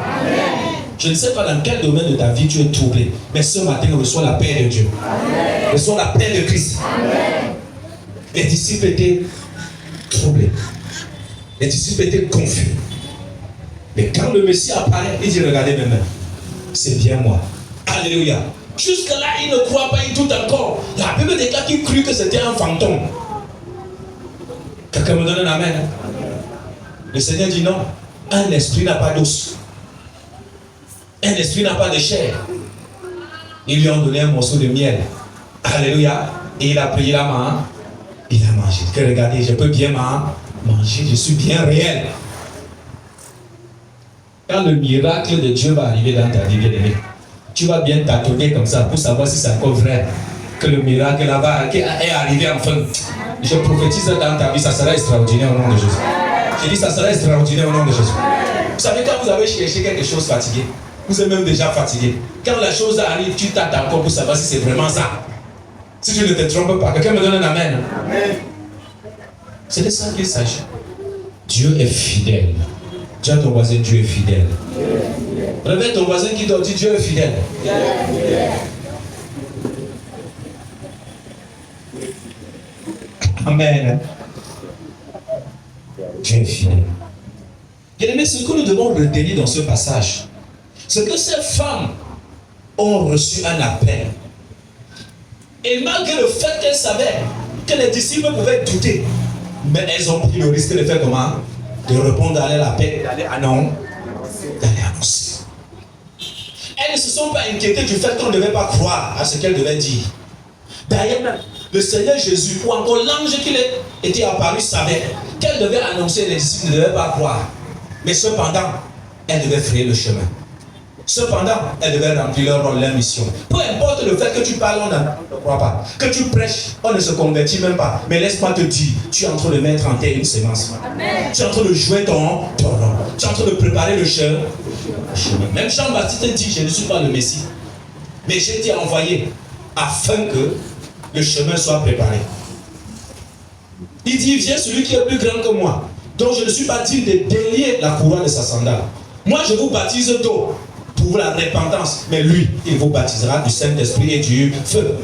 Je ne sais pas dans quel domaine de ta vie tu es troublé, mais ce matin, reçois la paix de Dieu. Reçois la paix de Christ. Les disciples étaient troublés. Les disciples étaient confus. Mais quand le Messie apparaît, il dit, regardez mes mains. C'est bien moi. Alléluia. Jusque-là, ils ne croient pas, ils doutent encore. La Bible déclare qu'ils crurent que c'était un fantôme. Quelqu'un me donne un amen. Le Seigneur dit non. Un esprit n'a pas d'os. Un esprit n'a pas de chair. Ils lui ont donné un morceau de miel. Alléluia. Et il a pris la main. Il a mangé. Que regardez, je peux bien manger. Je suis bien réel. Quand le miracle de Dieu va arriver dans ta vie, bien-aimé, tu vas bien tâtonner comme ça pour savoir si c'est encore vrai que le miracle là-bas est arrivé enfin. Je prophétise dans ta vie, ça sera extraordinaire au nom de Jésus. Je dis ça sera extraordinaire au nom de Jésus. Vous savez, quand vous avez cherché quelque chose fatigué, vous êtes même déjà fatigué. Quand la chose arrive, tu t'attends encore pour savoir si c'est vraiment ça. Si tu ne te trompes pas, quelqu'un me donne un amen. Amen. C'est de ça qu'il s'agit. Dieu est fidèle. Dis à ton voisin, Dieu est fidèle. Réveille ton voisin qui te dit Dieu est fidèle. Amen. Dieu est fidèle. Bien aimé, ce que nous devons retenir dans ce passage, C'est que ces femmes ont reçu un appel. Et malgré le fait qu'elles savaient que les disciples pouvaient douter, mais elles ont pris le risque de faire comment? De répondre à l'appel, d'aller annoncer. Elles ne se sont pas inquiétées du fait qu'on ne devait pas croire à ce qu'elles devaient dire. D'ailleurs, le Seigneur Jésus, ou encore l'ange qui était apparu, savait qu'elle devait annoncer, les disciples ne devaient pas croire. Mais cependant, elle devait frayer le chemin. Cependant, elle devait remplir leur rôle, leur mission. Peu importe le fait que tu parles, on ne croit pas. Que tu prêches, on ne se convertit même pas. Mais laisse-moi te dire, tu es en train de mettre en terre une sémence. Amen. Tu es en train de jouer ton rôle. Tu es en train de préparer le chemin. Même Jean-Baptiste dit, je ne suis pas le Messie. Mais j'ai été envoyé afin que le chemin soit préparé. Il dit, viens celui qui est plus grand que moi. Donc je ne suis pas digne de délier la couronne de sa sandale. Moi je vous baptise d'eau pour la repentance. Mais lui, il vous baptisera du Saint-Esprit et du feu.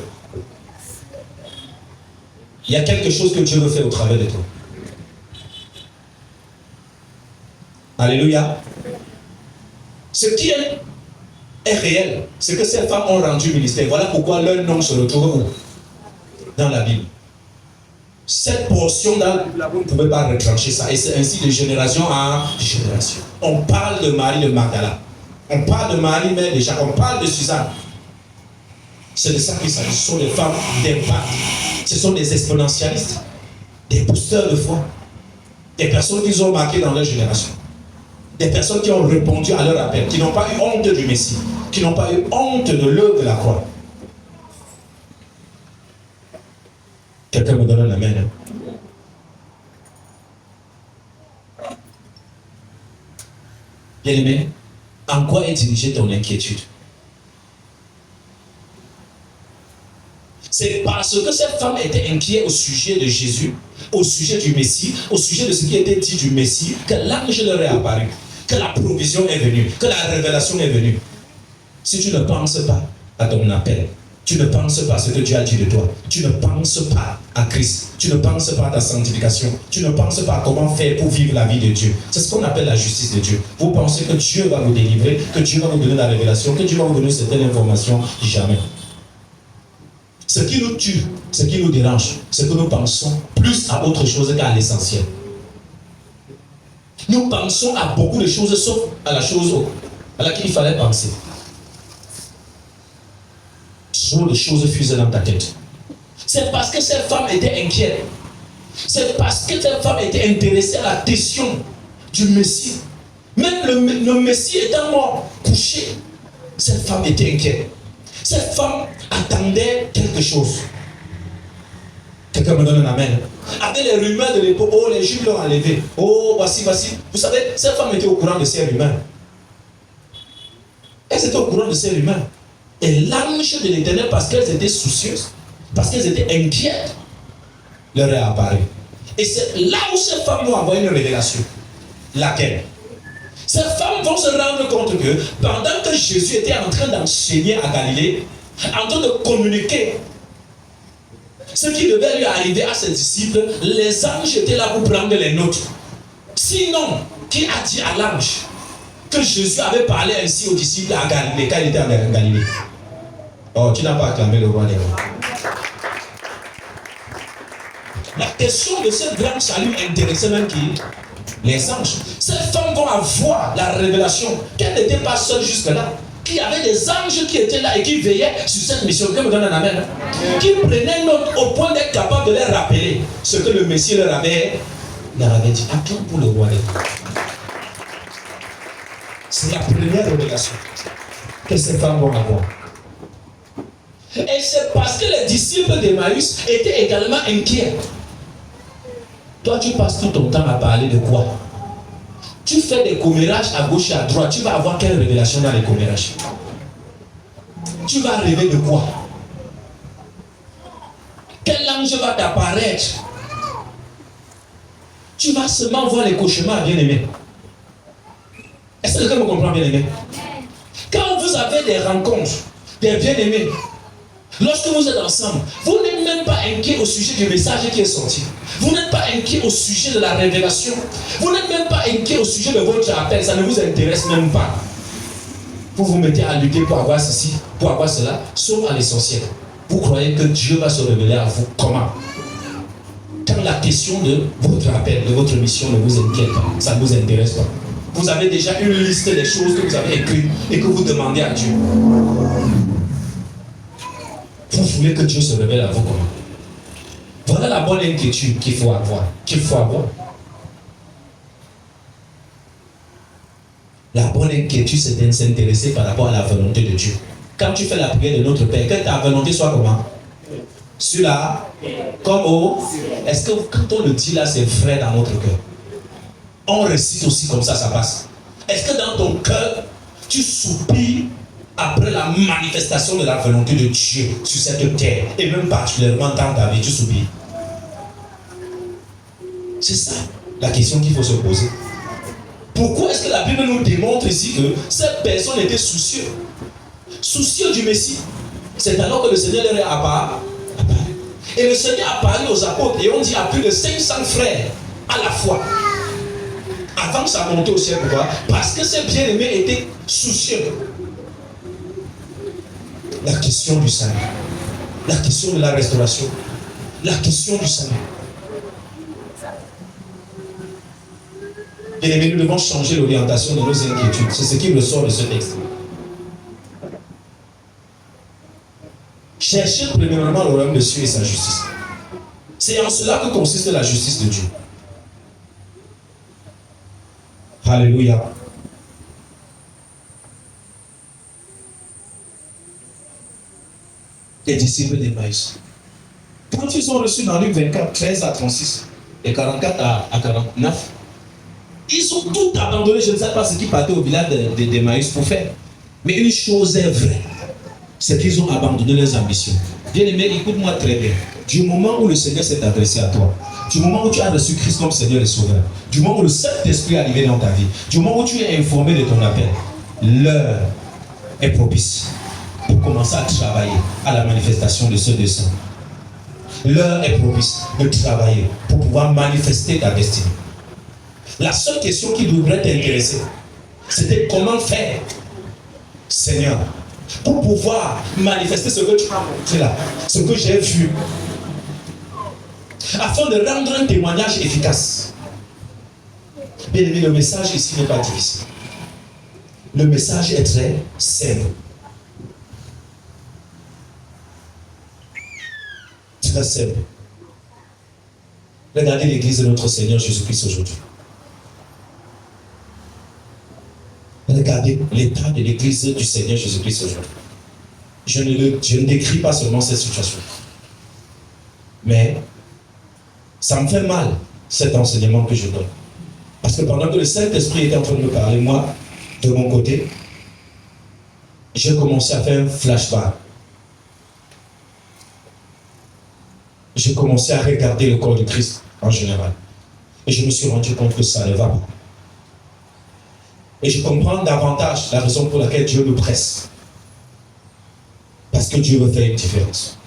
Il y a quelque chose que Dieu veut faire au travers de toi. Alléluia. Ce qui est réel, c'est que ces femmes ont rendu ministère. Voilà pourquoi leur nom se retrouve où? Dans la Bible. Cette portion dans la Bible, vous ne pouvez pas retrancher ça. Et c'est ainsi de génération en génération. On parle de Marie de Magdala. On parle de Marie, mère de Jacques. On parle de Suzanne. C'est de ça qu'il s'agit. Ce sont des femmes d'impact. Ce sont des exponentialistes. Des boosters de foi. Des personnes qui ont marqué dans leur génération. Des personnes qui ont répondu à leur appel. Qui n'ont pas eu honte du Messie. Qui n'ont pas eu honte de l'œuvre de la croix. Quelqu'un me donne un amen. Bien aimé, en quoi est dirigée ton inquiétude? C'est parce que cette femme était inquiète au sujet de Jésus, au sujet du Messie, au sujet de ce qui était dit du Messie, que l'ange leur est apparu, que la provision est venue, que la révélation est venue. Si tu ne penses pas à ton appel, tu ne penses pas à ce que Dieu a dit de toi. Tu ne penses pas à Christ. Tu ne penses pas à ta sanctification. Tu ne penses pas à comment faire pour vivre la vie de Dieu. C'est ce qu'on appelle la justice de Dieu. Vous pensez que Dieu va vous délivrer, que Dieu va vous donner la révélation, que Dieu va vous donner certaines informations. Jamais. Ce qui nous tue, ce qui nous dérange, c'est que nous pensons plus à autre chose qu'à l'essentiel. Nous pensons à beaucoup de choses sauf à la chose à laquelle il fallait penser. Trop de choses fusent dans ta tête. C'est parce que cette femme était inquiète. C'est parce que cette femme était intéressée à la question du Messie. Même le Messie étant mort, couché, cette femme était inquiète. Cette femme attendait quelque chose. Quelqu'un me donne un amen. Avec les rumeurs de l'époque, oh les Juifs l'ont enlevé. Oh voici. Vous savez, cette femme était au courant de ces rumeurs. Elle était au courant de ces rumeurs. Et l'ange de l'Éternel, parce qu'elles étaient soucieuses, parce qu'elles étaient inquiètes, leur est apparu. Et c'est là où ces femmes vont avoir une révélation. Laquelle? Ces femmes vont se rendre compte que pendant que Jésus était en train d'enseigner à Galilée, en train de communiquer ce qui devait lui arriver à ses disciples, les anges étaient là pour prendre les notes. Sinon, qui a dit à l'ange que Jésus avait parlé ainsi aux disciples à Galilée, quand il était en Galilée? Oh, tu n'as pas acclamé le roi des rois. La question de ce grand salut intéressait même qui? Les anges. Ces femmes vont avoir la révélation qu'elles n'étaient pas seules jusque-là. Qu'il y avait des anges qui étaient là et qui veillaient sur cette mission. Quelqu'un me donne un amen. Qui prenaient note au point d'être capable de leur rappeler ce que le Messie leur avait dit. Acclame pour le roi des rois. C'est la première révélation que ces femmes vont avoir. Et c'est parce que les disciples d'Emmaüs étaient également inquiets. Toi, tu passes tout ton temps à parler de quoi? Tu fais des commérages à gauche et à droite. Tu vas avoir quelle révélation dans les commérages? Tu vas rêver de quoi? Quel ange va t'apparaître? Tu vas seulement voir les cauchemars, bien-aimés. Est-ce que quelqu'un me comprend, bien-aimé? Quand vous avez des rencontres, des bien-aimés, lorsque vous êtes ensemble, vous n'êtes même pas inquiet au sujet du message qui est sorti. Vous n'êtes pas inquiet au sujet de la révélation. Vous n'êtes même pas inquiet au sujet de votre appel. Ça ne vous intéresse même pas. vous vous mettez à lutter pour avoir ceci, pour avoir cela, sauf à l'essentiel. Vous croyez que Dieu va se révéler à vous comment? Quand la question de votre appel, de votre mission ne vous inquiète pas, ça ne vous intéresse pas. Vous avez déjà une liste des choses que vous avez écrites et que vous demandez à Dieu. Vous voulez que Dieu se révèle à vous comment? Voilà la bonne inquiétude qu'il faut avoir. La bonne inquiétude, c'est de s'intéresser par rapport à la volonté de Dieu. Quand tu fais la prière de notre Père, que ta volonté soit comment? Sur la, comme au. Est-ce que quand on le dit là, c'est vrai dans notre cœur? On récite aussi comme ça passe. Est-ce que dans ton cœur, tu soupires après la manifestation de la volonté de Dieu sur cette terre, et même particulièrement dans ta vie, tu soupires? C'est ça la question qu'il faut se poser. Pourquoi est-ce que la Bible nous démontre ici que cette personne était soucieux du Messie? C'est alors que le Seigneur leur est apparu. Et le Seigneur a parlé aux apôtres et on dit à plus de 500 frères à la fois. Avant sa montée au ciel, pourquoi? Parce que ces bien-aimés étaient soucieux. La question du salut, la question de la restauration, la question du salut. Bien-aimés, nous devons changer l'orientation de nos inquiétudes. C'est ce qui ressort de ce texte. Cherchez premièrement le royaume de Dieu et sa justice. C'est en cela que consiste la justice de Dieu. Alléluia. Les disciples d'Emmaüs, quand ils ont reçu dans Luc 24, 13 à 36 et 44 à 49, ils ont tout abandonné. Je ne sais pas ce qu'ils partaient au village d'Emmaüs pour faire. Mais une chose est vraie, c'est qu'ils ont abandonné leurs ambitions. Bien-aimé, écoute-moi très bien. Du moment où le Seigneur s'est adressé à toi, du moment où tu as reçu Christ comme Seigneur et Sauveur, du moment où le Saint-Esprit est arrivé dans ta vie, du moment où tu es informé de ton appel, l'heure est propice pour commencer à travailler à la manifestation de ce dessein. L'heure est propice de travailler pour pouvoir manifester ta destinée. La seule question qui devrait t'intéresser, c'était comment faire, Seigneur, pour pouvoir manifester ce que tu as montré là, ce que j'ai vu, afin de rendre un témoignage efficace. Bien aimé, le message ici n'est pas difficile. Le message est très simple. Très simple. Regardez l'église de notre Seigneur Jésus-Christ aujourd'hui. Regardez l'état de l'église du Seigneur Jésus-Christ aujourd'hui. Je ne décris pas seulement cette situation. Mais ça me fait mal, cet enseignement que je donne. Parce que pendant que le Saint-Esprit était en train de me parler, moi, de mon côté, j'ai commencé à faire un flashback. J'ai commencé à regarder le corps de Christ en général. Et je me suis rendu compte que ça ne va pas. Et je comprends davantage la raison pour laquelle Dieu me presse. Parce que Dieu veut faire une différence.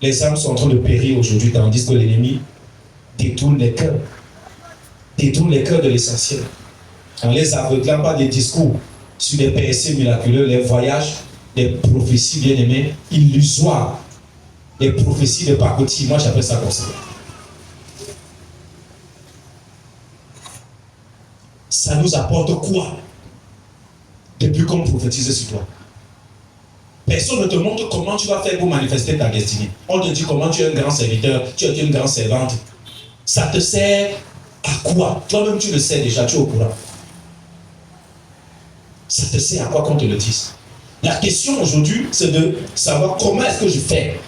Les âmes sont en train de périr aujourd'hui, tandis que l'ennemi détourne les cœurs. Détourne les cœurs de l'essentiel. En les aveuglant par des discours sur des percées miraculeuses, les voyages, des prophéties bien-aimées, illusoires, des prophéties de pacotille. Moi, j'appelle ça comme ça. Ça nous apporte quoi depuis qu'on prophétise sur toi? Personne ne te montre comment tu vas faire pour manifester ta destinée. On te dit comment tu es un grand serviteur, tu es une grande servante. Ça te sert à quoi? Toi-même tu le sais déjà, tu es au courant. Ça te sert à quoi qu'on te le dise? La question aujourd'hui, c'est de savoir comment est-ce que je fais.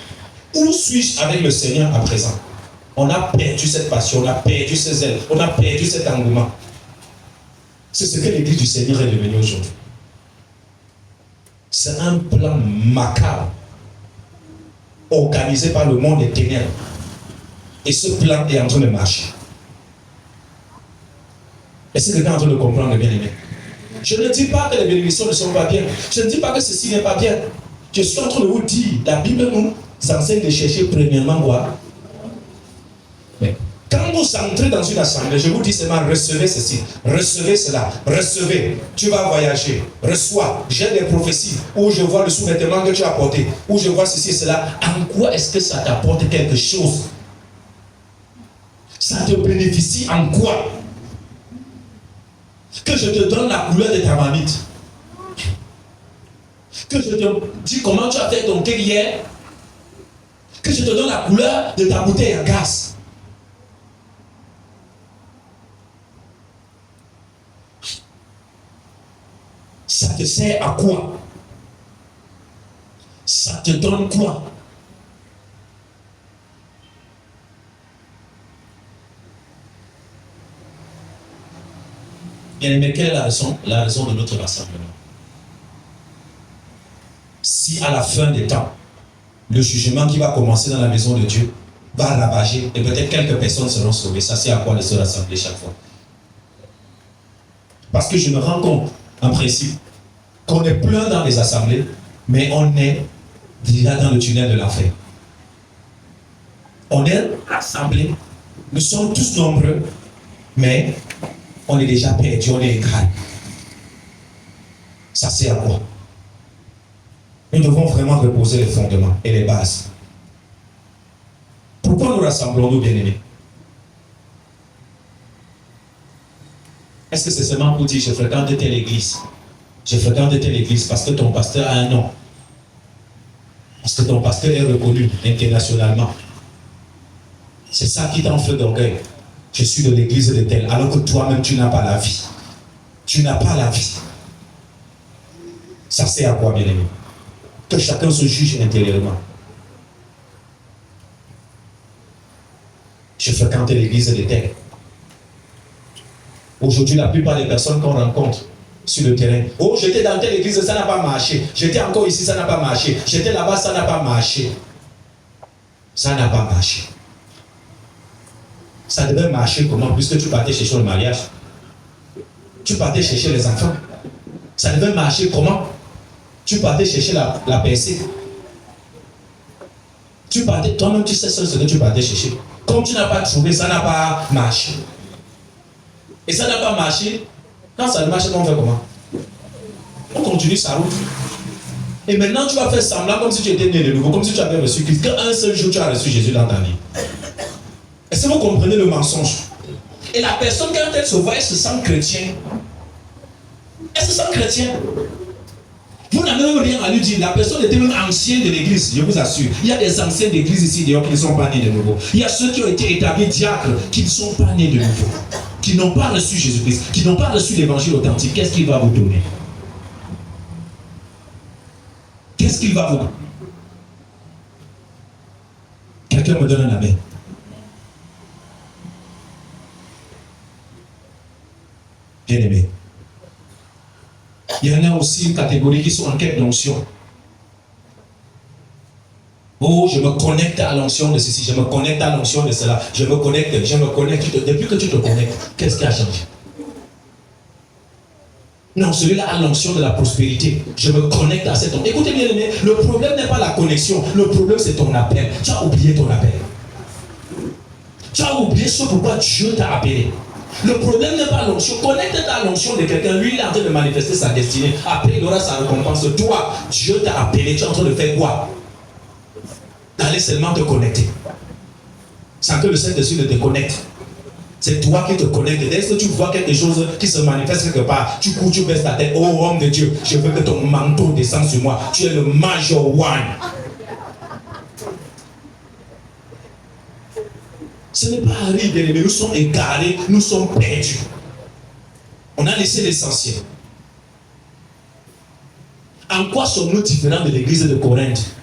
Où suis-je avec le Seigneur à présent? On a perdu cette passion, on a perdu ces ailes, on a perdu cet engouement. C'est ce que l'église du Seigneur est devenue aujourd'hui. C'est un plan macabre organisé par le monde des ténèbres. Et ce plan est en train de marcher. Est-ce que quelqu'un est en train de comprendre, bien aimé? Je ne dis pas que les bénédictions ne sont pas bien. Je ne dis pas que ceci n'est pas bien. Je suis en train de vous dire, la Bible nous enseigne de chercher premièrement quoi? Mais quand vous entrez dans une assemblée, je vous dis seulement recevez ceci, recevez cela, recevez. Tu vas voyager, reçois. J'ai des prophéties où je vois le sous-vêtement que tu as porté, où je vois ceci et cela. En quoi est-ce que ça t'apporte quelque chose? Ça te bénéficie en quoi? Que je te donne la couleur de ta marmite. Que je te dis comment tu as fait ton thé hier. Que je te donne la couleur de ta bouteille à gaz. Ça te sert à quoi? Ça te donne quoi? Bien, mais quelle est la raison de notre rassemblement? Si à la fin des temps, le jugement qui va commencer dans la maison de Dieu va ravager et peut-être quelques personnes seront sauvées, ça c'est à quoi de se rassembler chaque fois. Parce que je me rends compte, en principe, qu'on est plein dans les assemblées, mais on est déjà dans le tunnel de l'enfer. On est rassemblés, nous sommes tous nombreux, mais on est déjà perdu, on est égaré. Ça sert à quoi? Nous devons vraiment reposer les fondements et les bases. Pourquoi nous rassemblons-nous, bien-aimés? Est-ce que c'est seulement pour dire je fréquente telle église? Je fréquente telle église parce que ton pasteur a un nom. Parce que ton pasteur est reconnu internationalement. C'est ça qui t'en fait d'orgueil. Je suis de l'église de tel, alors que toi-même tu n'as pas la vie. Tu n'as pas la vie. Ça sert à quoi, bien-aimé? Que chacun se juge intérieurement. Je fréquente l'église de tel. Aujourd'hui, la plupart des personnes qu'on rencontre sur le terrain, oh, j'étais dans telle église, ça n'a pas marché. J'étais encore ici, ça n'a pas marché. J'étais là-bas, ça n'a pas marché. Ça n'a pas marché. Ça devait marcher comment? Puisque tu partais chercher le mariage. Tu partais chercher les enfants. Ça devait marcher comment? Tu partais chercher la percée. Tu partais, toi-même tu sais ce que tu partais chercher. Comme tu n'as pas trouvé, ça n'a pas marché. Et ça n'a pas marché. Quand ça ne marche pas, on fait comment? On continue sa route. Et maintenant tu vas faire semblant comme si tu étais né de nouveau, comme si tu avais reçu Christ. Qu'un seul jour tu as reçu Jésus dans ta vie. Est-ce que vous comprenez le mensonge? Et la personne, quand elle se voit, elle se sent chrétien. Elle se sent chrétien. Vous n'avez même rien à lui dire. La personne était même ancienne de l'église, je vous assure. Il y a des anciens d'église ici d'ailleurs qui ne sont pas nés de nouveau. Il y a ceux qui ont été établis diacres qui ne sont pas nés de nouveau. Qui n'ont pas reçu Jésus-Christ, qui n'ont pas reçu l'évangile authentique. Qu'est-ce qu'il va vous donner? Qu'est-ce qu'il va vous donner? Quelqu'un me donne un amen. Bien aimé. Il y en a aussi une catégorie qui sont en quête d'onction. Oh, je me connecte à l'onction de ceci, je me connecte à l'onction de cela, je me connecte. Depuis que tu te connectes, qu'est-ce qui a changé? Non, celui-là a l'onction de la prospérité. Je me connecte à cette onction. Écoutez bien, aimé, le problème n'est pas la connexion, le problème c'est ton appel. Tu as oublié ton appel. Tu as oublié ce pourquoi Dieu t'a appelé. Le problème n'est pas l'onction. Connecte-toi à l'onction de quelqu'un. Lui, il est en train de manifester sa destinée. Après, il aura sa récompense. Toi, Dieu t'a appelé. Tu es en train de faire quoi? D'aller seulement te connecter. Sans que le Saint-Esprit ne te connecte. C'est toi qui te connectes. Est-ce que tu vois quelque chose qui se manifeste quelque part? Tu cours, tu baisses la tête. Oh, homme de Dieu, je veux que ton manteau descende sur moi. Tu es le Major One. Ce n'est pas arrivé, mais nous sommes égarés, nous sommes perdus. On a laissé l'essentiel. En quoi sommes-nous différents de l'église de Corinthe?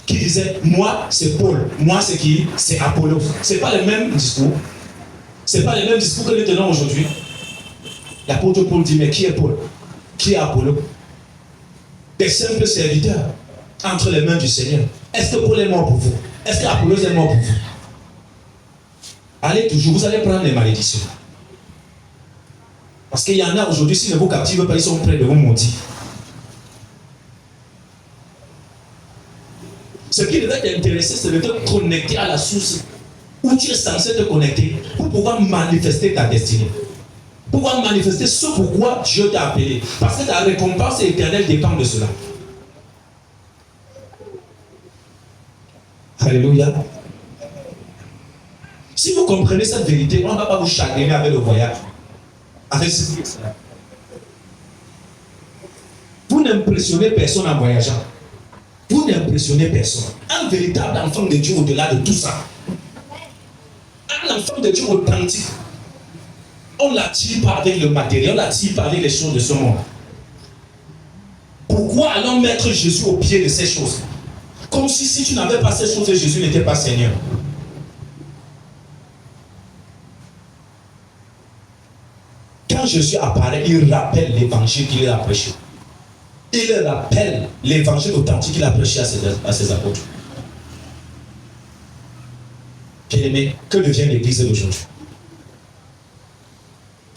Qui disait, moi c'est Paul, moi c'est qui? C'est Apollos. Ce n'est pas le même discours. Ce n'est pas le même discours que nous tenons aujourd'hui. L'apôtre Paul dit, mais qui est Paul? Qui est Apollos? Des simples serviteurs entre les mains du Seigneur. Est-ce que Paul est mort pour vous? Est-ce que Apollos est mort pour vous? Allez toujours, vous allez prendre les malédictions. Parce qu'il y en a aujourd'hui, s'ils ne vous captivent pas, ils sont prêts de vous maudire. Ce qui devait t'intéresser, c'est de te connecter à la source. où tu es censé te connecter pour pouvoir manifester ta destinée. Pour pouvoir manifester ce pourquoi Dieu t'a appelé. Parce que ta récompense éternelle dépend de cela. Alléluia. Si vous comprenez cette vérité, on ne va pas vous chagriner avec le voyage. Avec ce qui est cela. Vous n'impressionnez personne en voyageant. Vous n'impressionnez personne. Un véritable enfant de Dieu au-delà de tout ça. Un enfant de Dieu authentique. On ne l'attire pas avec le matériel, on ne l'attire pas avec les choses de ce monde. Pourquoi allons mettre Jésus au pied de ces choses? Comme si tu n'avais pas ces choses, Jésus n'était pas Seigneur. Quand Jésus apparaît, il rappelle l'évangile qu'il a prêché. Il rappelle l'évangile authentique qu'il a prêché à ses apôtres. Bien-aimé, que devient l'église d'aujourd'hui?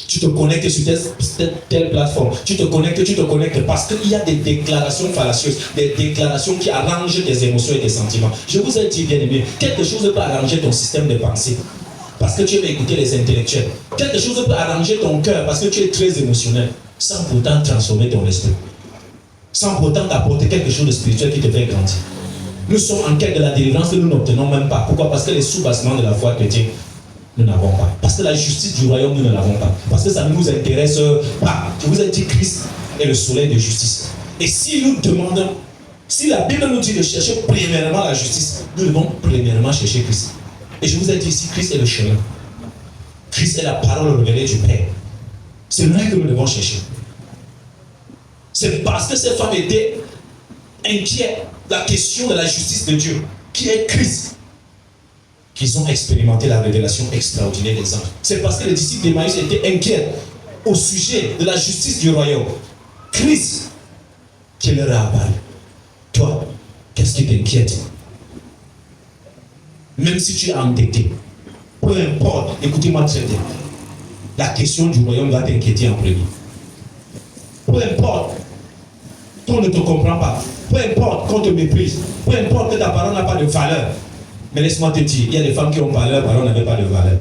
Tu te connectes sur telle plateforme, tu te connectes parce qu'il y a des déclarations fallacieuses, des déclarations qui arrangent tes émotions et tes sentiments. Je vous ai dit, bien-aimé, quelque chose peut arranger ton système de pensée parce que tu aimes écouter les intellectuels. Quelque chose peut arranger ton cœur parce que tu es très émotionnel, sans pourtant transformer ton esprit, sans pourtant t'apporter quelque chose de spirituel qui te fait grandir. Nous sommes en quête de la délivrance que nous n'obtenons même pas. Pourquoi? Parce que les sous-bassements de la foi chrétienne, nous n'avons pas. Parce que la justice du royaume, nous ne l'avons pas. Parce que ça ne nous intéresse pas. Je vous ai dit, Christ est le soleil de justice. Et si nous demandons, si la Bible nous dit de chercher premièrement la justice, nous devons premièrement chercher Christ. Et je vous ai dit ici, Christ est le chemin. Christ est la parole révélée du Père. C'est lui que nous devons chercher. C'est parce que ces femmes étaient inquiètes de la question de la justice de Dieu, qui est Christ, qu'ils ont expérimenté la révélation extraordinaire des anges. C'est parce que les disciples d'Emmaüs étaient inquiets au sujet de la justice du royaume. Christ, qui leur a apparu. Toi, qu'est-ce qui t'inquiète? Même si tu es endetté, peu importe, écoutez-moi très bien, la question du royaume va t'inquiéter en premier. Peu importe qu'on ne te comprend pas, peu importe qu'on te méprise, peu importe que ta parole n'a pas de valeur. Mais laisse-moi te dire, il y a des femmes qui ont parlé, leur parole n'avait pas de valeur.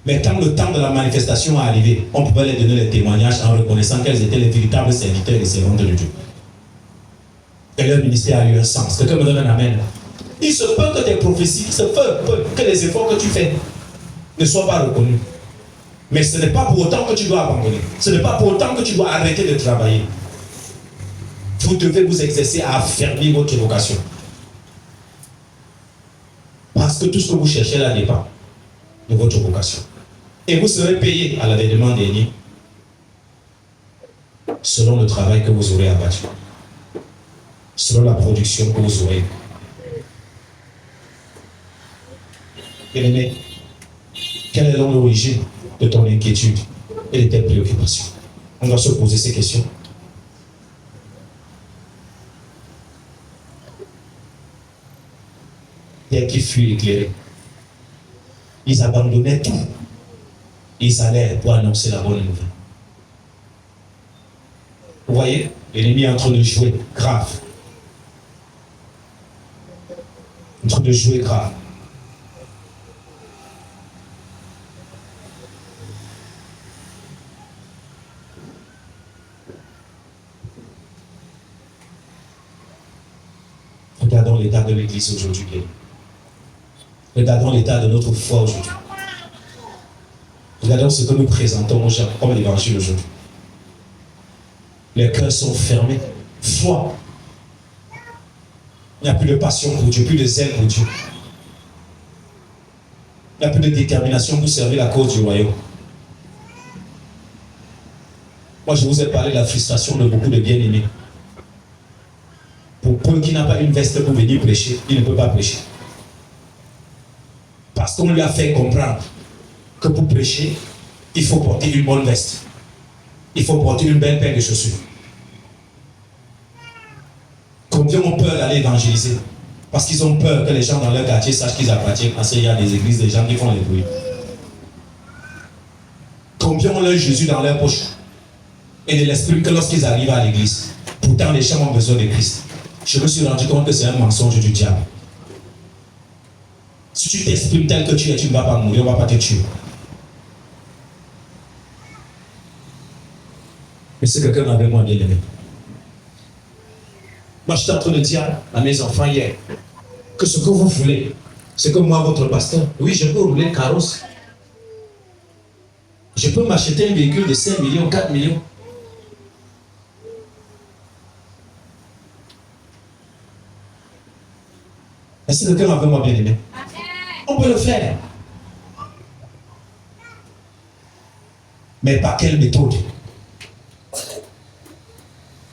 Mais quand le temps de la manifestation est arrivé, on pouvait leur donner les témoignages en reconnaissant qu'elles étaient les véritables serviteurs et servantes de Dieu. Et leur ministère a eu un sens. Quelqu'un me donne un amen. Il se peut que tes prophéties, il se peut que les efforts que tu fais ne soient pas reconnus. Mais ce n'est pas pour autant que tu dois abandonner. Ce n'est pas pour autant que tu dois arrêter de travailler. Vous devez vous exercer à affermir votre vocation. Parce que tout ce que vous cherchez là dépend de votre vocation. Et vous serez payé à l'avènement dernier selon le travail que vous aurez abattu, selon la production que vous aurez. Bien-aimé, quelle est donc l'origine de ton inquiétude et de tes préoccupations? On doit se poser ces questions. Dès qu'ils furent éclairés, ils abandonnaient tout. Ils allèrent pour annoncer la bonne nouvelle. Vous voyez, l'ennemi est en train de jouer grave. En train de jouer grave. Regardons l'état de l'Église aujourd'hui. Regardons l'état de notre foi aujourd'hui. Regardons ce que nous présentons aux gens comme l'évangile aujourd'hui. Les cœurs sont fermés. Foi. Il n'y a plus de passion pour Dieu, plus de zèle pour Dieu. Il n'y a plus de détermination pour servir la cause du royaume. Moi, je vous ai parlé de la frustration de beaucoup de bien-aimés. Pour peu qui n'a pas une veste pour venir prêcher, il ne peut pas prêcher. Parce qu'on lui a fait comprendre que pour prêcher, il faut porter une bonne veste. Il faut porter une belle paire de chaussures. Combien ont peur d'aller évangéliser? Parce qu'ils ont peur que les gens dans leur quartier sachent qu'ils appartiennent à qu'il y a des églises, des gens qui font les bruits. Combien ont leur Jésus dans leur poche et de l'esprit que lorsqu'ils arrivent à l'église, pourtant les gens ont besoin de Christ. Je me suis rendu compte que c'est un mensonge du diable. Si tu t'exprimes tel que tu es, tu ne vas pas mourir, on ne va pas te tuer. Mais c'est quelqu'un avec moi, bien aimé. Moi, j'étais en train de dire à mes enfants hier que ce que vous voulez, c'est que moi, votre pasteur, oui, je peux rouler le carrosse. Je peux m'acheter un véhicule de 5 millions, 4 millions. Est-ce que quelqu'un avec moi, bien aimé? On peut le faire. Mais par quelle méthode?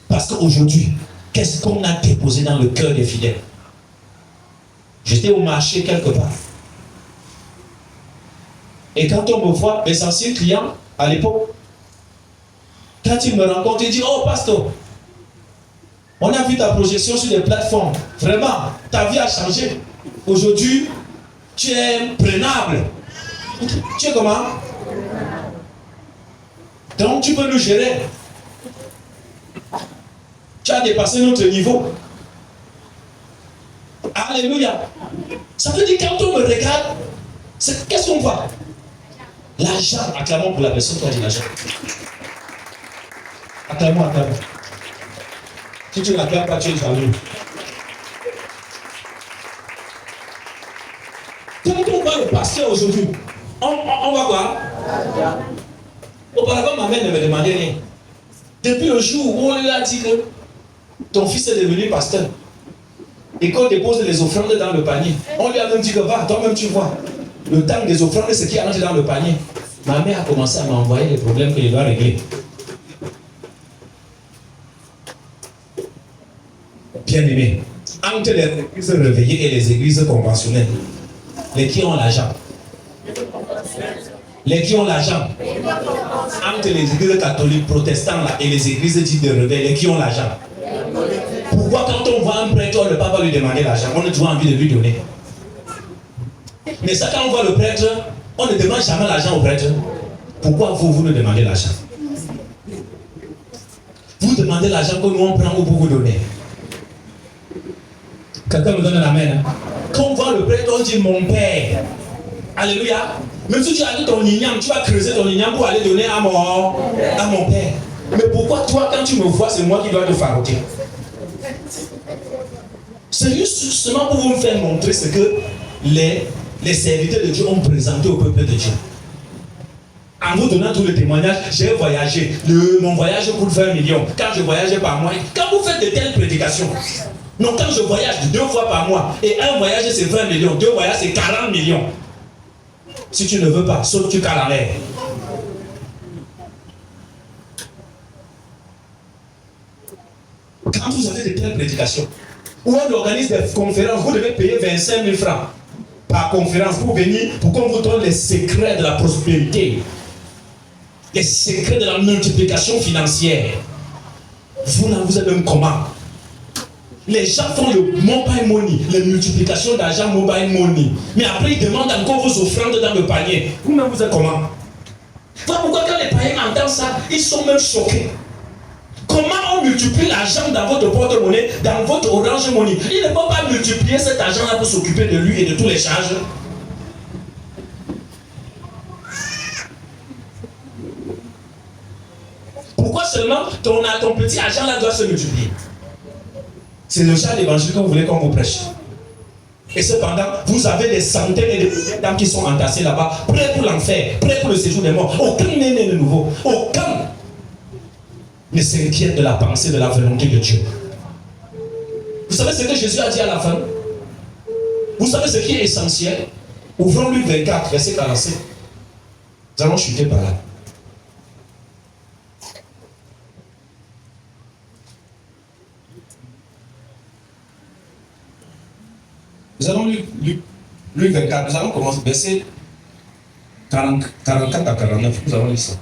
Parce qu'aujourd'hui, qu'est-ce qu'on a déposé dans le cœur des fidèles? J'étais au marché quelque part. Et quand on me voit, mes anciens clients, à l'époque, quand ils me rencontrent, ils disent, oh pasteur, on a vu ta projection sur les plateformes. Vraiment, ta vie a changé. Aujourd'hui, tu es prenable. Tu es comment? Donc tu peux nous gérer. Tu as dépassé notre niveau. Alléluia. Ça veut dire quand on me regarde, qu'est-ce qu'on voit? L'argent. Acclamons pour la personne qui a dit l'argent. Acclamons, acclamons. Si tu n'acclames pas, tu es jaloux. Quand on voit le pasteur aujourd'hui, on va voir. Auparavant, ma mère ne me demandait rien. Depuis le jour où on lui a dit que ton fils est devenu pasteur et qu'on dépose les offrandes dans le panier, on lui a même dit que va, toi-même tu vois. Le temps des offrandes, c'est ce qui rentre dans le panier. Ma mère a commencé à m'envoyer les problèmes que je dois régler. Bien aimé, entre les églises réveillées et les églises conventionnelles, les qui ont l'argent. Les qui ont l'argent. Entre les églises catholiques, protestantes là, et les églises dites de réveil, les qui ont l'argent. Pourquoi quand on voit un prêtre, on ne va pas lui demander l'argent, on a toujours envie de lui donner. Mais ça, quand on voit le prêtre, on ne demande jamais l'argent au prêtre. Pourquoi vous ne demandez l'argent? Vous demandez l'argent que nous on prend pour vous donner. Quelqu'un me donne un amen. Quand on voit le prêtre, on dit mon père. Alléluia. Même si tu as dit ton igname, tu vas creuser ton igname pour aller donner à mon père. Mais pourquoi toi, quand tu me vois, c'est moi qui dois te faroter? C'est justement pour vous faire montrer ce que les serviteurs de Dieu ont présenté au peuple de Dieu. En vous donnant tout le témoignage, j'ai voyagé. Mon voyage coûte 20 millions. Quand je voyageais par mois, quand vous faites de telles prédications, non, quand je voyage 2 fois par mois, et un voyage c'est 20 millions, 2 voyages c'est 40 millions. Si tu ne veux pas, sauf tu cales en l'air. Quand vous avez de telles prédications, où on organise des conférences, vous devez payer 25 000 francs par conférence pour venir, pour qu'on vous donne les secrets de la prospérité, les secrets de la multiplication financière. Vous êtes même comment? Les gens font le mobile money, les multiplications d'argent mobile money. Mais après, ils demandent encore vos offrandes dans le panier. Vous-même, vous êtes comment? Voilà pourquoi quand les païens entendent ça, ils sont même choqués. Comment on multiplie l'argent dans votre porte-monnaie, dans votre Orange Money? Ils ne peuvent pas multiplier cet argent-là pour s'occuper de lui et de tous les charges. Pourquoi seulement ton petit argent-là doit se multiplier? C'est le genre d'évangile que vous voulez qu'on vous prêche. Et cependant, vous avez des centaines et des milliers d'âmes qui sont entassées là-bas, prêts pour l'enfer, prêts pour le séjour des morts. Aucun n'est né de nouveau. Aucun ne s'inquiète de la pensée, de la volonté de Dieu. Vous savez ce que Jésus a dit à la fin? Vous savez ce qui est essentiel? Ouvrons Luc 24, verset 47. Nous allons chuter par là. Nous allons Luc 24, nous allons commencer verset 44 à 49. Nous allons lire ça.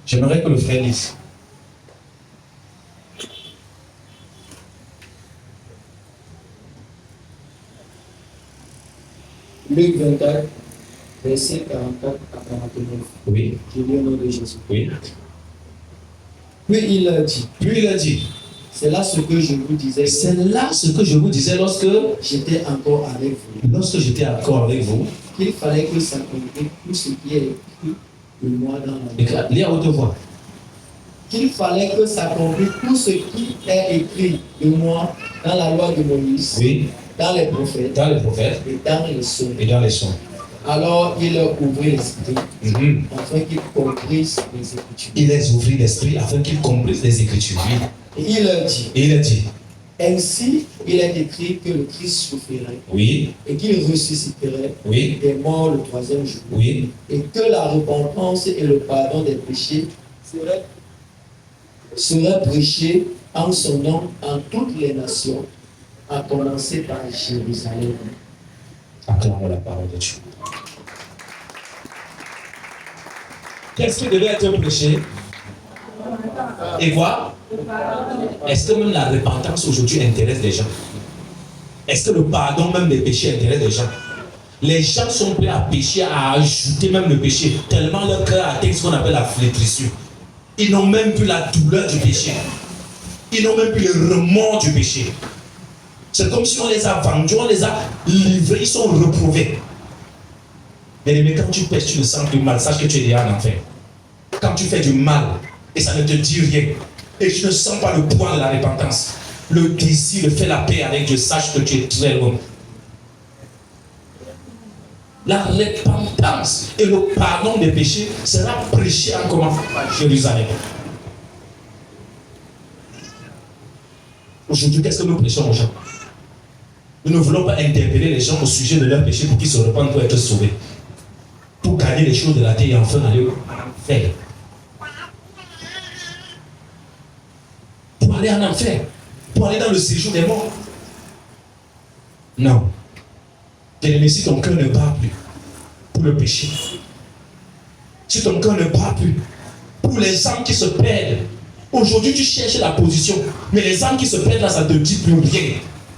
J'aimerais que le frère lise. Luc 24, verset 44 à 49. Oui. Je lis au nom de Jésus. Oui. Puis il a dit. Puis il a dit. C'est là ce que je vous disais. C'est là ce que je vous disais lorsque J'étais encore avec vous. j'étais encore avec vous. Qu'il fallait que s'accomplit tout ce qui est écrit de moi dans la loi. Lis à haute voix. Qu'il fallait que s'accomplisse tout ce qui est écrit de moi dans la loi de Moïse, Oui, dans les prophètes dans les prophètes et dans les psaumes. et dans les sons. Alors il leur ouvrit l'esprit Mhm. afin qu'ils comprissent les Écritures. Il les ouvrit l'esprit afin qu'ils comprennent les Écritures. Oui. Et il leur dit, Et il a dit, ainsi il est écrit que le Christ souffrirait oui, et qu'il ressusciterait oui, des morts le troisième jour. oui, Et que la repentance et le pardon des péchés seraient prêchés en son nom en toutes les nations, à commencer par Jérusalem. acclamons la parole de Dieu. Qu'est-ce qui devait être prêché? Et quoi? Est-ce que même la repentance aujourd'hui intéresse les gens? Est-ce que le pardon même des péchés intéresse les gens? Les gens sont prêts à pécher, à ajouter même le péché, tellement leur cœur atteint ce qu'on appelle la flétrissure. Ils n'ont même plus la douleur du péché. Ils n'ont même plus le remords du péché. C'est comme si on les a vendus, on les a livrés, ils sont reprouvés. Mais quand tu pêches, tu ne sens plus mal, sache que tu es déjà en enfer. Quand tu fais du mal et ça ne te dit rien, et tu ne sens pas le poids de la repentance, le désir de faire la paix avec Dieu, sache que tu es très loin. La repentance et le pardon des péchés sera prêché en comment? À Jérusalem. Aujourd'hui, qu'est-ce que nous prêchons aux gens? Nous ne voulons pas interpeller les gens au sujet de leurs péchés pour qu'ils se repentent pour être sauvés. Pour gagner les choses de la terre et enfin aller en enfer. Pour aller en enfer. Pour aller dans le séjour des morts. Non. Bien-aimé, si ton cœur ne bat plus pour le péché, si ton cœur ne bat plus pour les âmes qui se perdent, aujourd'hui tu cherches la position, mais les âmes qui se perdent là, ça ne te dit plus rien.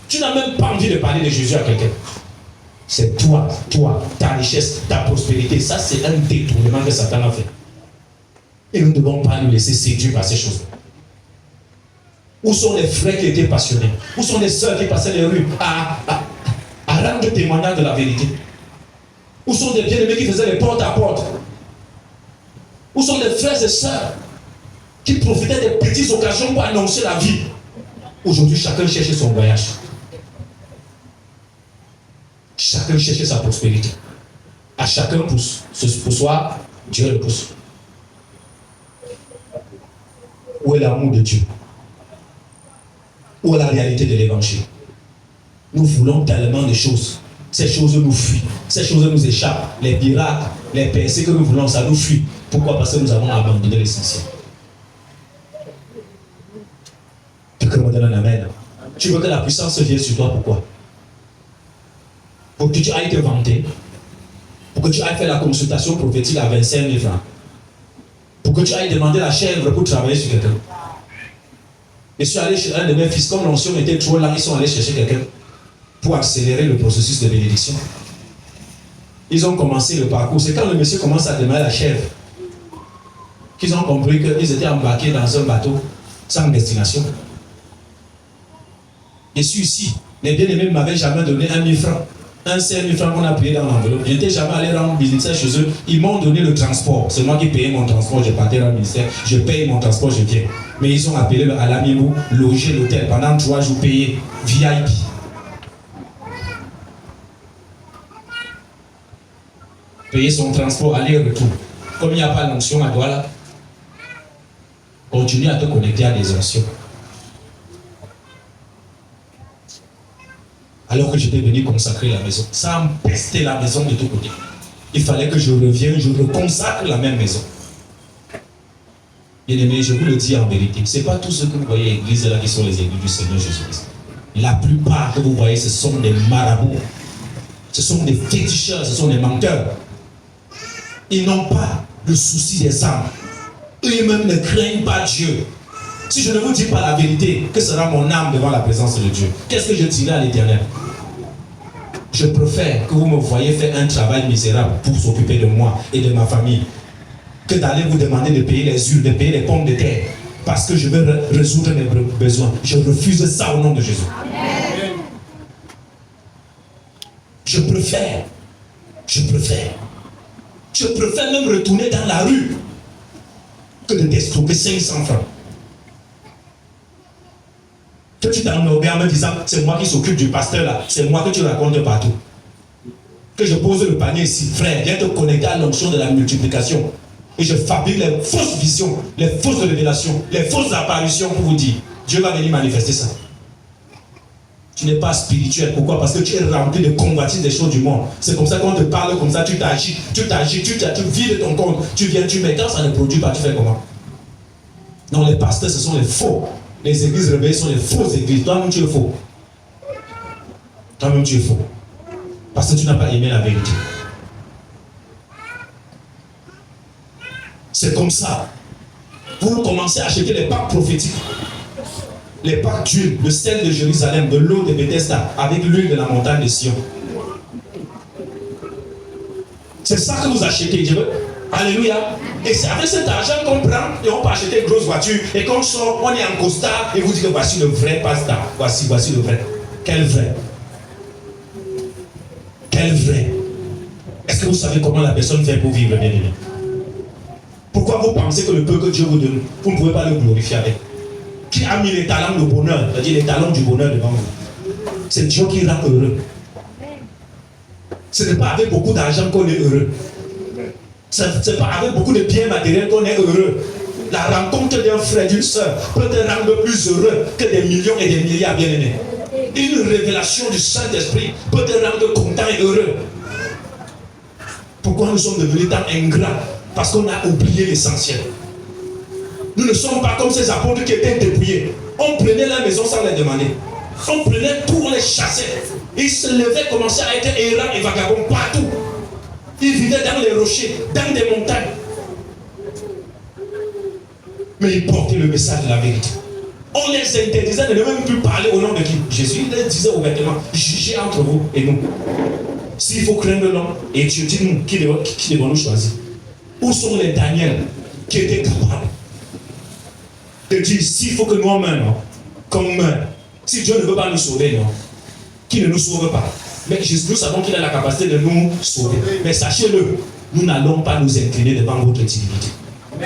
Tu n'as même pas envie de parler de Jésus à quelqu'un. C'est toi, ta richesse, ta prospérité. Ça, c'est un détournement que Satan a fait. Et nous ne devons pas nous laisser séduire par ces choses. Où sont les frères qui étaient passionnés? Où sont les sœurs qui passaient les rues à rendre témoignage de la vérité? Où sont les bien-aimés qui faisaient les porte à porte? Où sont les frères et sœurs qui profitaient des petites occasions pour annoncer la vie? Aujourd'hui, chacun cherche son voyage. Chacun cherche sa prospérité. À chacun pour soi, Dieu le pousse. Où est l'amour de Dieu? Où est la réalité de l'évangile? Nous voulons tellement de choses. Ces choses nous fuient. Ces choses nous échappent. Les miracles, les pensées que nous voulons, ça nous fuit. Pourquoi? Parce que nous avons abandonné l'essentiel. Que me donne un amen. Tu veux que la puissance vienne sur toi, pourquoi? Pour que tu ailles te vanter. Pour que tu ailles faire la consultation prophétique à 25 000 francs. Pour que tu ailles demander la chèvre pour travailler sur quelqu'un. Je suis allé chez un de mes fils, comme l'onction était trop là, ils sont allés chercher quelqu'un pour accélérer le processus de bénédiction. Ils ont commencé le parcours. C'est quand le monsieur commence à demander la chèvre qu'ils ont compris qu'ils étaient embarqués dans un bateau sans destination. Je suis ici. Les bien-aimés ne m'avaient jamais donné 1 000 francs. Un 5 000 francs qu'on a payé dans l'enveloppe. Je n'étais jamais allé rendre visite chez eux. Ils m'ont donné le transport. C'est moi qui payais mon transport. Je partais dans le ministère. Je paye mon transport, je viens. Mais ils ont appelé le Alamimou, loger l'hôtel pendant 3 jours payés VIP. Payer son transport aller-retour. Comme il n'y a pas l'onction à Douala, continue à te connecter à des onctions. Alors que j'étais venu consacrer la maison, ça empestait la maison de tous côtés. Il fallait que je revienne, je reconsacre la même maison. Bien aimé, je vous le dis en vérité, ce n'est pas tout ce que vous voyez à l'église là qui sont les églises du Seigneur Jésus-Christ. La plupart que vous voyez, ce sont des marabouts, ce sont des féticheurs, ce sont des menteurs. Ils n'ont pas le souci des âmes. Eux-mêmes ne craignent pas Dieu. Si je ne vous dis pas la vérité, que sera mon âme devant la présence de Dieu? Qu'est-ce que je dirai à l'Éternel? Je préfère que vous me voyez faire un travail misérable pour s'occuper de moi et de ma famille, que d'aller vous demander de payer les huiles, de payer les pommes de terre, parce que je veux résoudre mes besoins. Je refuse ça au nom de Jésus. Je préfère même retourner dans la rue que de t'escroquer 500 francs. Que tu t'ennuies en me disant, c'est moi qui s'occupe du pasteur là, c'est moi que tu racontes partout. Que je pose le panier ici, frère, viens te connecter à l'onction de la multiplication. Et je fabrique les fausses visions, les fausses révélations, les fausses apparitions pour vous dire, Dieu va venir manifester ça. Tu n'es pas spirituel. Pourquoi? Parce que tu es rempli de convoitises des choses du monde. C'est comme ça qu'on te parle comme ça, tu t'agis, tu vides ton compte, tu viens, tu mets. Quand ça ne produit pas, tu fais comment? Non, les pasteurs, ce sont les faux. Les églises réveillées sont les fausses églises. Toi-même, tu es faux. Toi-même, tu es faux. Parce que tu n'as pas aimé la vérité. C'est comme ça. Vous commencez à acheter les packs prophétiques. Les packs d'huile, le sel de Jérusalem, de l'eau de Bethesda, avec l'huile de la montagne de Sion. C'est ça que vous achetez, Dieu. Alléluia. Et c'est avec cet argent qu'on prend et on peut acheter une grosse voiture. Et quand on sort, on est en costard et vous dites que voici le vrai pasteur. Voici le vrai. Quel vrai? Quel vrai? Est-ce que vous savez comment la personne fait pour vivre, bien aimé? Pourquoi vous pensez que le peu que Dieu vous donne, vous ne pouvez pas le glorifier avec? Qui a mis les talents de bonheur, c'est-à-dire les talents du bonheur devant vous? C'est Dieu qui rend heureux. Ce n'est pas avec beaucoup d'argent qu'on est heureux. Ce n'est pas avec beaucoup de biens matériels qu'on est heureux. La rencontre d'un frère, d'une soeur peut te rendre plus heureux que des millions et des milliards, bien-aimés. Une révélation du Saint-Esprit peut te rendre content et heureux. Pourquoi nous sommes devenus tant ingrats? Parce qu'on a oublié l'essentiel. Nous ne sommes pas comme ces apôtres qui étaient dépouillés. On prenait la maison sans les demander. On prenait tout, on les chassait. Ils se levaient, commençaient à être errants et vagabonds partout. Ils vivaient dans les rochers, dans des montagnes. Mais ils portaient le message de la vérité. On les interdisait de ne même plus parler au nom de qui? Jésus les disait ouvertement, jugez entre vous et nous. S'il faut craindre l'homme, et Dieu dit nous, qui devons nous choisir? Où sont les Daniel qui étaient capables de dire, s'il faut que nous on meure, non, qu'on meure. Si Dieu ne veut pas nous sauver, non, qu'il ne nous sauve pas. Mais nous savons qu'il a la capacité de nous sauver. Mais sachez-le, nous n'allons pas nous incliner devant votre divinité. Nous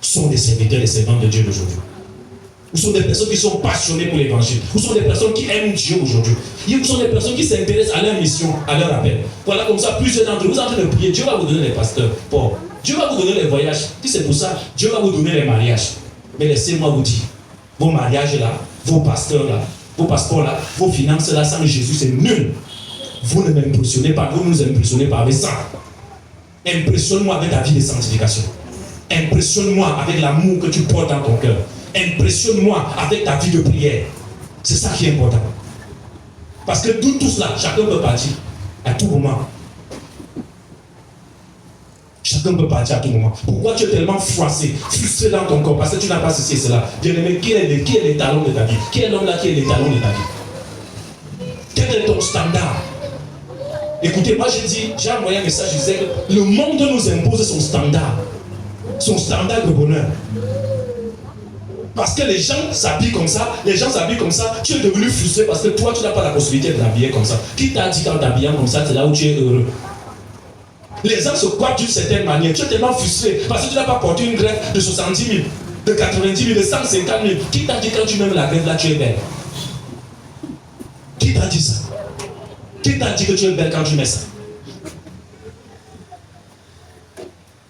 sommes des serviteurs et servantes de Dieu d'aujourd'hui. Nous sommes des personnes qui sont passionnées pour l'évangile. Nous sommes des personnes qui aiment Dieu aujourd'hui. Nous sommes des personnes qui s'intéressent à leur mission, à leur appel. Voilà, comme ça, plusieurs d'entre vous êtes en train de prier. Dieu va vous donner les pasteurs. Bon, Dieu va vous donner les voyages. Si c'est pour ça, Dieu va vous donner les mariages. Mais laissez-moi vous dire, vos mariages là, vos pasteurs là, vos passeports là, vos finances là, sans Jésus, c'est nul. Vous ne m'impressionnez pas, vous ne nous impressionnez pas avec ça. Impressionne-moi avec ta vie de sanctification. Impressionne-moi avec l'amour que tu portes dans ton cœur. Impressionne-moi avec ta vie de prière. C'est ça qui est important. Parce que tout cela, chacun peut partir à tout moment. Chacun peut partir à tout moment. Pourquoi tu es tellement froissé, frustré dans ton corps? Parce que tu n'as pas ceci et cela. Bien-aimé, qui est les talons de ta vie? Qui est l'homme là qui est les talons de ta vie? Quel est ton standard? Écoutez, moi j'ai envoyé un message, je disais que le monde nous impose son standard de bonheur. Parce que les gens s'habillent comme ça, tu es devenu frustré parce que toi tu n'as pas la possibilité de t'habiller comme ça. Qui t'a dit qu'en t'habillant comme ça, c'est là où tu es heureux? Les gens se croient d'une certaine manière, tu es tellement frustré parce que tu n'as pas porté une greffe de 70 000, de 90 000, de 150 000. Qui t'a dit quand tu mets la greffe là, tu es belle? Qui t'a dit ça? Qui t'a dit que tu es belle quand tu mets ça?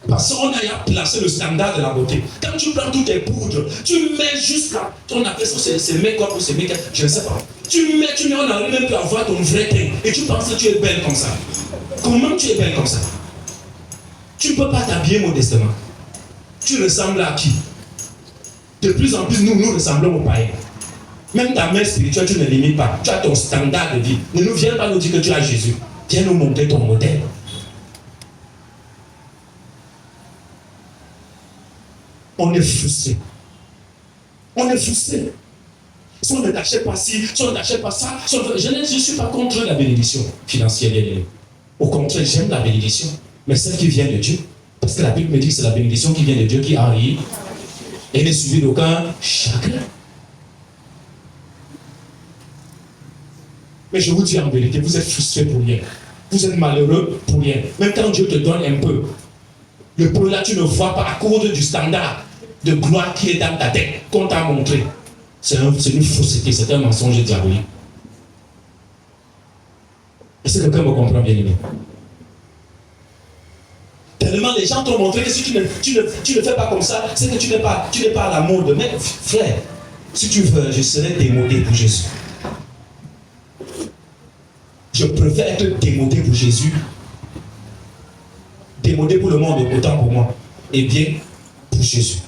Parce qu'on a placé le standard de la beauté. Quand tu prends toutes tes poudres, tu mets jusqu'à, on appelle ça c'est make-up ou c'est make-up, je ne sais pas. Tu mets, on n'arrive même plus à voir ton vrai teint. Et tu penses que tu es belle comme ça. Comment tu es belle comme ça? Tu ne peux pas t'habiller modestement. Tu ressembles à qui? De plus en plus, nous ressemblons aux païens. Même ta mère spirituelle, tu ne limites pas. Tu as ton standard de vie. Ne nous viens pas nous dire que tu as Jésus. Viens nous montrer ton modèle. On est frustré. On est frustré. Si on ne t'achète pas ci, si on ne t'achète pas ça, je ne suis pas contre la bénédiction financière. Au contraire, j'aime la bénédiction. Mais celle qui vient de Dieu. Parce que la Bible me dit que c'est la bénédiction qui vient de Dieu qui enrichit. et n'est suivi d'aucun chagrin. Mais je vous dis en vérité, vous êtes frustrés pour rien. Vous êtes malheureux pour rien. Même quand Dieu te donne un peu, le peu là, tu ne vois pas à cause du standard de gloire qui est dans ta tête, qu'on t'a montré. C'est une fausseté, c'est un mensonge diabolique. Est-ce que quelqu'un me comprend bien aimé? Tellement les gens t'ont montré que si tu ne fais pas comme ça, c'est que tu n'es pas à la mode. Mais frère, si tu veux, je serai démodé pour Jésus. Je préfère être démodé pour Jésus, démodé pour le monde, autant pour moi, et bien pour Jésus.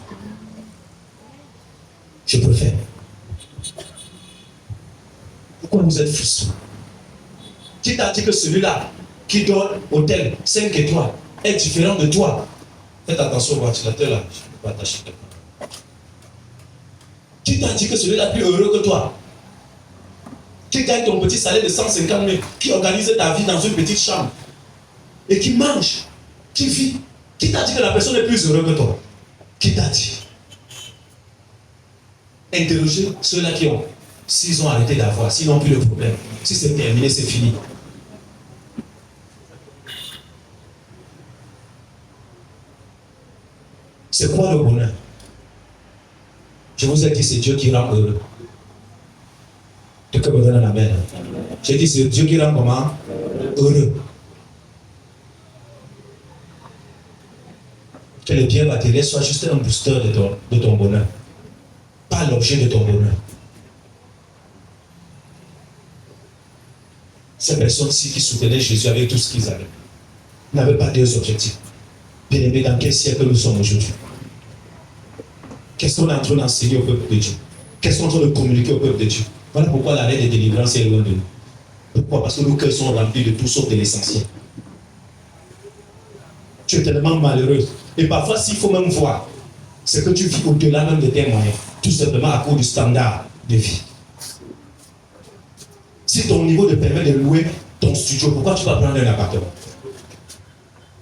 Je préfère. Pourquoi vous êtes frustrés? Qui t'a dit que celui-là qui dort hôtel 5 étoiles est différent de toi? Faites attention au ventilateur là, je ne peux pas attacher quelqu'un. Qui t'a dit que celui-là est plus heureux que toi? Qui gagne ton petit salaire de 150 000, qui organise ta vie dans une petite chambre et qui mange, qui vit? Qui t'a dit que la personne est plus heureuse que toi? Qui t'a dit? Interrogez ceux-là qui ont, s'ils ont arrêté d'avoir, s'ils n'ont plus de problème. Si c'est terminé, c'est fini. C'est quoi le bonheur? Je vous ai dit, c'est Dieu qui rend heureux. Quelqu'un me donne un amen. J'ai dit, c'est Dieu qui rend comment? Heureux. Que les biens matériels soient juste un booster de ton bonheur. Pas l'objet de ton bonheur. Ces personnes-ci qui soutenaient Jésus avec tout ce qu'ils avaient n'avaient pas deux objectifs. Bien aimé, dans quel siècle nous sommes aujourd'hui? Qu'est-ce qu'on est en train d'enseigner au peuple de Dieu? Qu'est-ce qu'on est en train de communiquer au peuple de Dieu? Voilà pourquoi l'arrêt de délivrance est loin de nous. Pourquoi? Parce que nos cœurs sont remplis de tout sauf de l'essentiel. Tu es tellement malheureuse. Et parfois, s'il faut même voir, c'est que tu vis au-delà même de tes moyens. Tout simplement à cause du standard de vie. Si ton niveau te permet de louer ton studio, pourquoi tu vas prendre un appartement?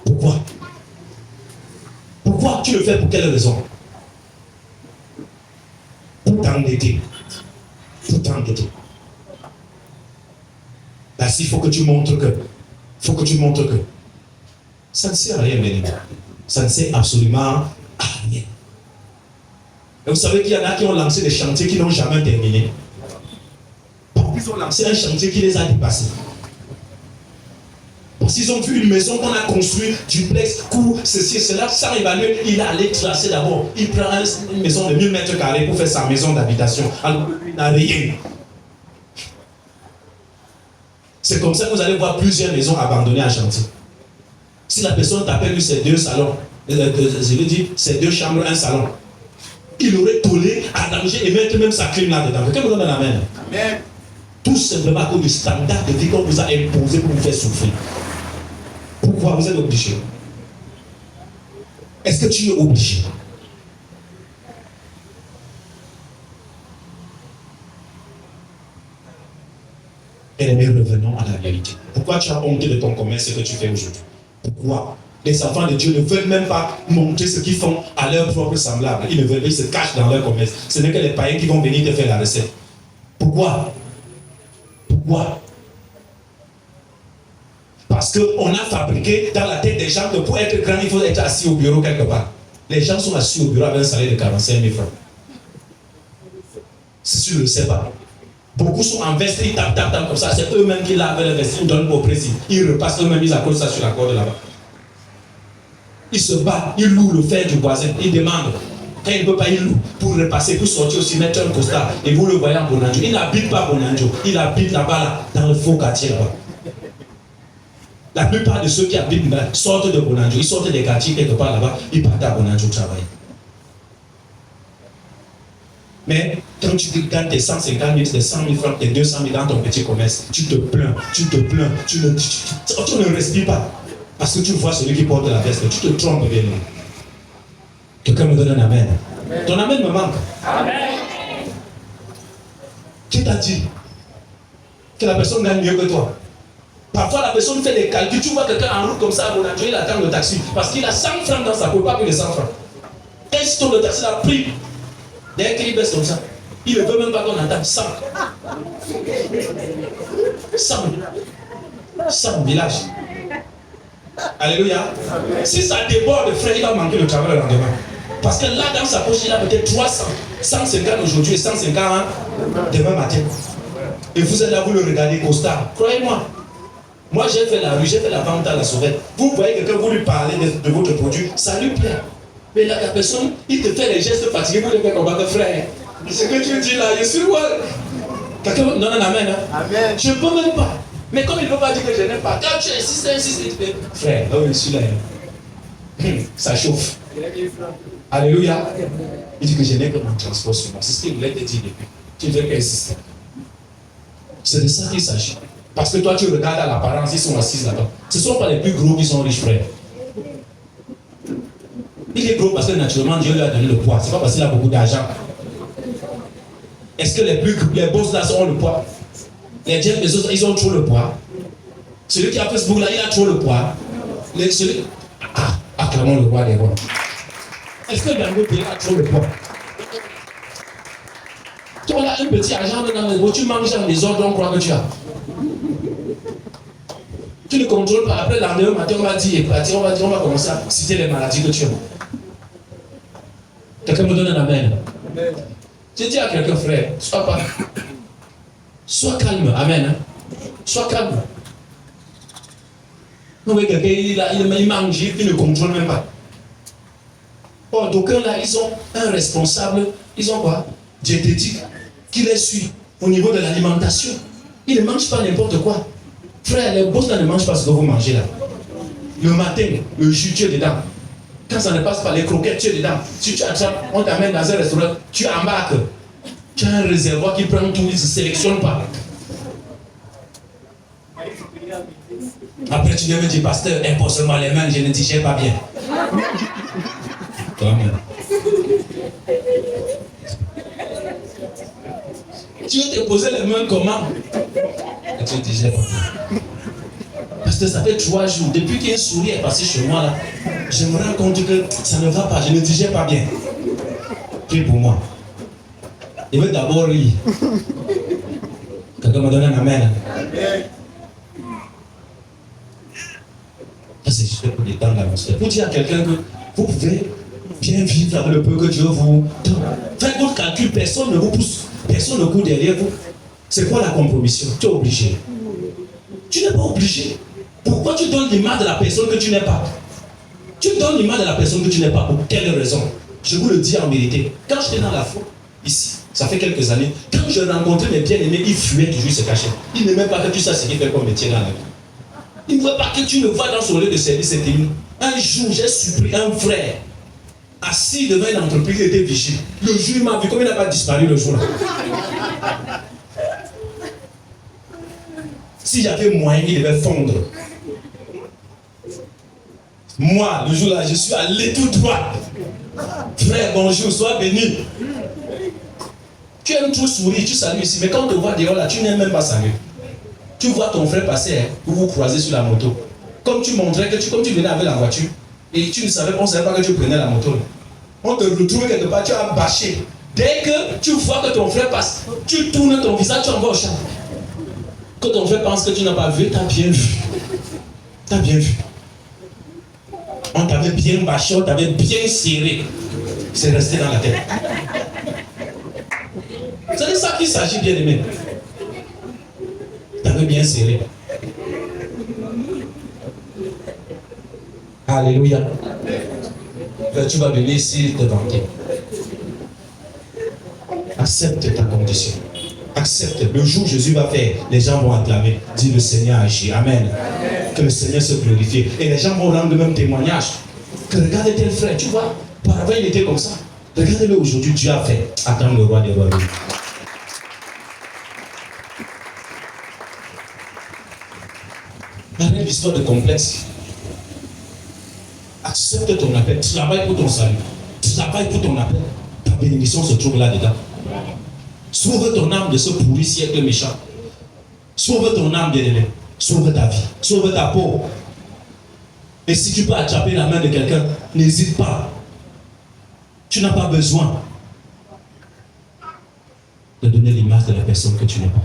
Pourquoi? Pourquoi tu le fais? Pour quelle raison? Pour t'endetter. Pour t'endetter. Parce qu'il faut que tu montres que. Ça ne sert à rien, mes amis. Ça ne sert absolument à rien. Et vous savez qu'il y en a qui ont lancé des chantiers qui n'ont jamais terminé. Ils ont lancé un chantier qui les a dépassés. Parce qu'ils ont vu une maison qu'on a construite, duplex, court, ceci, cela, sans évaluer, il a allé tracer d'abord. Il prend une maison de 1000 mètres carrés pour faire sa maison d'habitation. Alors il n'a rien. C'est comme ça que vous allez voir plusieurs maisons abandonnées en chantier. Si la personne t'appelle, lui, c'est 2 salons, je veux dire, c'est 2 chambres, 1 salon. Il aurait tollé, arrangé et mettre même sa clim là-dedans. Quelqu'un me donne un amen. Amen. Tout simplement à cause du standard de vie qu'on vous a imposé pour vous faire souffrir. Pourquoi vous êtes obligé? Est-ce que tu es obligé? Bien-aimés, revenons à la vérité. Pourquoi tu as honte de ton commerce, ce que tu fais aujourd'hui? Pourquoi? Les enfants de Dieu ne veulent même pas montrer ce qu'ils font à leurs propres semblables. Ils ne veulent pas, ils se cachent dans leur commerce. Ce n'est que les païens qui vont venir te faire la recette. Pourquoi? Pourquoi? Parce qu'on a fabriqué dans la tête des gens que pour être grand, il faut être assis au bureau quelque part. Les gens sont assis au bureau avec un salaire de 45 000 francs. Si tu ne le sais pas. Beaucoup sont en veste, ils tapent comme ça. C'est eux-mêmes qui lavent les vestes, ils donnent au président. Ils repassent eux-mêmes, ils accordent ça sur la corde là-bas. Ils se battent, ils louent le fer du voisin, ils demandent. Quand il ne peut pas, il loue pour repasser, pour sortir aussi, mettre un costard. Et vous le voyez en Bonanjo. Il n'habite pas Bonanjo, il habite là-bas, là, dans le faux quartier là-bas. La plupart de ceux qui habitent là sortent de Bonanjo, ils sortent des quartiers quelque part là-bas, ils partent à Bonanjo travailler. Mais quand tu gagnes tes 150 000, tes 100 000 francs, tes 200 000 dans ton petit commerce, tu te plains, tu ne respires pas. Parce que tu vois celui qui porte la veste, tu te trompes bien. Quelqu'un me donne un amen. Amen. Ton amen me manque. Amen. Qui t'a dit que la personne gagne mieux que toi? Parfois la personne fait des calculs. Tu vois quelqu'un en route comme ça à Bonanjo, il attend le taxi parce qu'il a 100 francs dans sa poche, pas plus de 100 francs. Un ton de taxi a pris Dès qu'il baisse comme ça, il ne veut même pas qu'on entende 100. 100 village. Alléluia. Si ça déborde, frère, il va manquer le travail le lendemain. Parce que là, dans sa poche, il a peut-être 300, 150 aujourd'hui et 150 demain matin. Et vous êtes là, vous le regardez constat. Croyez-moi. Moi, j'ai fait la rue, j'ai fait la vente à la sauvette. Vous voyez quelqu'un, vous lui parlez de votre produit, ça lui plaît. Mais la personne, il te fait les gestes fatigués, vous le faites combattre, frère. Ce que tu dis là, je suis loin. Quelqu'un donne un amen. Hein? Amen. Je ne peux même pas. Mais comme il ne peut pas dire que je n'aime pas, quand tu insistes, tu fais, frère, là où je suis là, ça chauffe. Alléluia. Il dit que je n'ai que mon transport sur moi. C'est ce qu'il voulait te dire depuis. Tu ne veux qu'insister. C'est de ça qu'il s'agit. Parce que toi, tu regardes à l'apparence, ils sont assis là-bas. Ce ne sont pas les plus gros qui sont riches, frère. Il est gros parce que naturellement, Dieu lui a donné le poids. Ce n'est pas parce qu'il a beaucoup d'argent. Est-ce que les boss là ont le poids? Les Jeff Bezos, ils ont trop le poids. Celui qui a Facebook là, il a trop le poids. Acclamons le roi des rois. Est-ce que Dangote a trop le poids? Tu as un petit argent dans les tu manges dans les ordres, on croit que tu as. Tu ne contrôles pas. Après, l'année matin, on va dire, on va commencer à citer les maladies que tu as. Quelqu'un me donne un amen. Je dis à quelqu'un, frère, sois calme, amen. Hein? Sois calme. Vous voyez quelqu'un, il mange, il ne contrôle même pas. Or, d'aucuns là, ils ont un responsable, ils ont quoi? Diététique, qui les suit au niveau de l'alimentation. Ils ne mangent pas n'importe quoi. Frère, les boss là ne mangent pas ce que vous mangez là. Le matin, le jus, tu es dedans. Quand ça ne passe pas, les croquettes, tu es dedans. Si tu attrapes, on t'amène dans un restaurant, tu embarques. Tu as un réservoir qui prend tout, il ne se sélectionne pas. Après, tu viens me dire, pasteur, impose-moi les mains, je ne digère pas bien. Toi-même. Tu veux te poser les mains comment? Et tu ne digères pas bien. Parce que ça fait 3 jours, depuis qu'un souris est passé chez moi là, je me rends compte que ça ne va pas, je ne digère pas bien. Prie pour moi. Il veut d'abord rire. Quelqu'un me donne un amen. Ça c'est juste pour détendre l'atmosphère. Pour dire à quelqu'un que vous pouvez bien vivre avec le peu que Dieu vous donne. Faites votre calcul, personne ne vous pousse, personne ne court derrière vous. C'est quoi la compromission? Tu es obligé. Tu n'es pas obligé. Pourquoi tu donnes l'image de la personne que tu n'es pas? Tu donnes l'image de la personne que tu n'es pas. Pour quelle raison? Je vous le dis en vérité. Quand j'étais dans la foi, ici, ça fait quelques années, quand je rencontrais mes bien-aimés, ils fuyaient toujours, ils se cachaient. Ils n'aimaient pas que tu saches ce qu'il fait comme métier dans la vie. Ils ne veulent pas que tu le vois dans son lieu de service. Un jour, j'ai surpris un frère assis devant une entreprise qui était vigile. Le jour, il m'a vu, comme il n'a pas disparu le jour-là. Si j'avais moyen, il devait fondre. Moi, le jour-là, je suis allé tout droit. Frère, bonjour, sois béni. Tu aimes trop sourire, tu salues ici, mais quand on te voit dehors là, tu n'aimes même pas saluer. Tu vois ton frère passer, hein, vous vous croisez sur la moto. Comme tu montrais que comme tu venais avec la voiture, et tu ne savais pas que tu prenais la moto. On te retrouve quelque part, tu as bâché. Dès que tu vois que ton frère passe, tu tournes ton visage, tu envoies au champ. Que ton frère pense que tu n'as pas vu, tu as bien vu. Tu as bien vu. On t'avait bien bâché, on t'avait bien serré. C'est resté dans la tête. C'est de ça qu'il s'agit, bien aimé. T'avais bien serré. Alléluia. Tu vas venir ici te vanter. Accepte ta condition. Accepte. Le jour où Jésus va faire, les gens vont acclamer. Dis le Seigneur agit. Amen. Que le Seigneur se glorifie. Et les gens vont rendre le même témoignage. Que regarde tel frère, tu vois, par avant il était comme ça. Regardez-le aujourd'hui, Dieu a fait. Attends le roi des rois. Arrête l'histoire de complexe. Accepte ton appel. Travaille pour ton salut. Travaille pour ton appel. Ta bénédiction se trouve là-dedans. Sauve ton âme de ce pourri siècle méchant. Sauve ton âme, bien-aimé. Sauve ta vie. Sauve ta peau. Et si tu peux attraper la main de quelqu'un, n'hésite pas. Tu n'as pas besoin de donner l'image de la personne que tu n'es pas.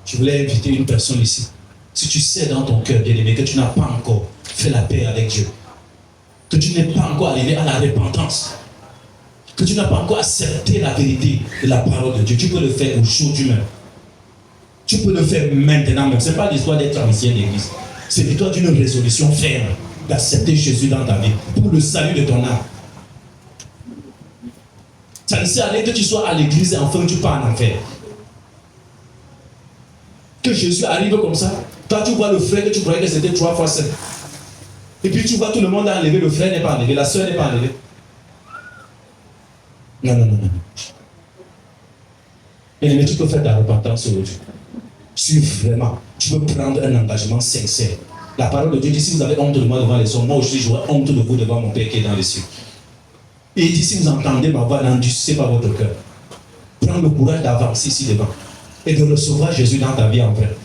Je voulais inviter une personne ici. Si tu sais dans ton cœur, bien-aimé, que tu n'as pas encore fait la paix avec Dieu, que tu n'es pas encore arrivé à la repentance, que tu n'as pas encore accepté la vérité de la parole de Dieu, tu peux le faire aujourd'hui même. Tu peux le faire maintenant même. Ce n'est pas l'histoire d'être ancien d'église. C'est l'histoire d'une résolution ferme d'accepter Jésus dans ta vie pour le salut de ton âme. Ça ne sert à rien que tu sois à l'église et enfin tu pars en enfer. Que Jésus arrive comme ça, toi tu vois le frère que tu croyais que c'était 3 fois 7. Et puis tu vois tout le monde a enlevé, le frère n'est pas enlevé, la soeur n'est pas enlevée. Non, non, non, non. Et tu peux faire ta repentance aujourd'hui. Si vraiment, tu peux prendre un engagement sincère. La parole de Dieu dit, si vous avez honte de moi devant les hommes, moi aussi j'aurai honte de vous devant mon Père qui est dans les cieux. Et il dit, si vous entendez ma voix, n'endurcissez pas votre cœur. Prends le courage d'avancer ici devant et de recevoir Jésus dans ta vie en vrai.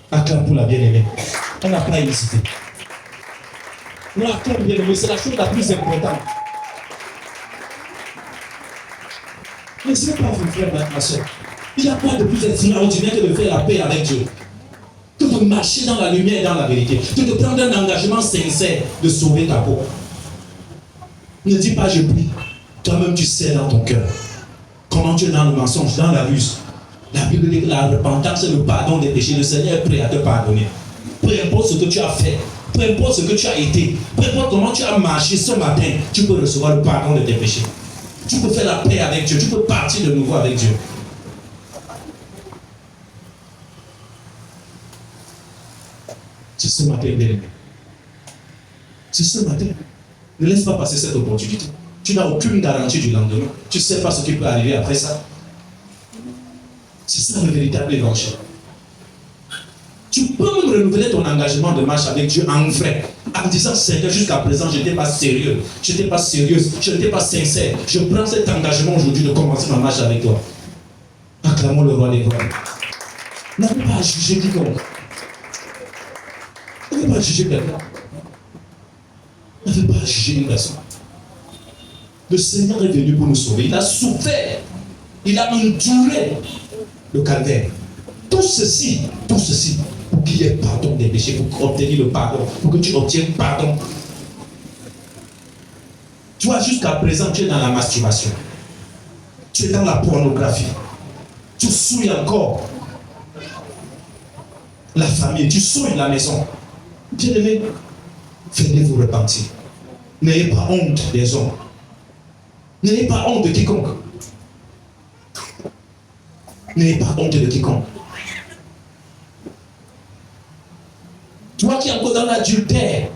Acclame pour la bien-aimée. On n'a pas hésité. Non, acclame bien-aimée, c'est la chose la plus importante. Laissez pas vous faire, ma soeur. Il n'y a pas de plus extraordinaire que de faire la paix avec Dieu. Que de marcher dans la lumière et dans la vérité. Que de prendre un engagement sincère de sauver ta peau. Ne dis pas je prie. Toi-même tu sais dans ton cœur comment tu es dans le mensonge, dans la ruse. La Bible dit que la repentance et le pardon des péchés, le Seigneur est prêt à te pardonner. Peu importe ce que tu as fait, peu importe ce que tu as été, peu importe comment tu as marché ce matin, tu peux recevoir le pardon de tes péchés. Tu peux faire la paix avec Dieu, tu peux partir de nouveau avec Dieu. C'est ce matin, bien-aimé. C'est ce matin. Ne laisse pas passer cette opportunité. Tu n'as aucune garantie du lendemain. Tu ne sais pas ce qui peut arriver après ça. C'est ça le véritable évangile. Tu peux même renouveler ton engagement de marche avec Dieu en vrai, en disant Seigneur, jusqu'à présent, je n'étais pas sérieux, je n'étais pas sérieuse, je n'étais pas sincère. Je prends cet engagement aujourd'hui de commencer ma marche avec toi. Acclamons le roi des rois. N'avez pas à juger quiconque. N'avez pas à juger quelqu'un. N'avez pas à juger une personne. Le Seigneur est venu pour nous sauver. Il a souffert. Il a enduré le calvaire. Tout ceci, pour qu'il y ait pardon des péchés, pour obtenir le pardon, pour que tu obtiennes pardon. Tu vois, jusqu'à présent, tu es dans la masturbation. Tu es dans la pornographie. Tu souilles encore la famille, tu souilles la maison. Bien-aimé, venez vous repentir. N'ayez pas honte des hommes. N'ayez pas honte de quiconque. N'ayez pas honte de quiconque. Toi qui es encore dans l'adultère,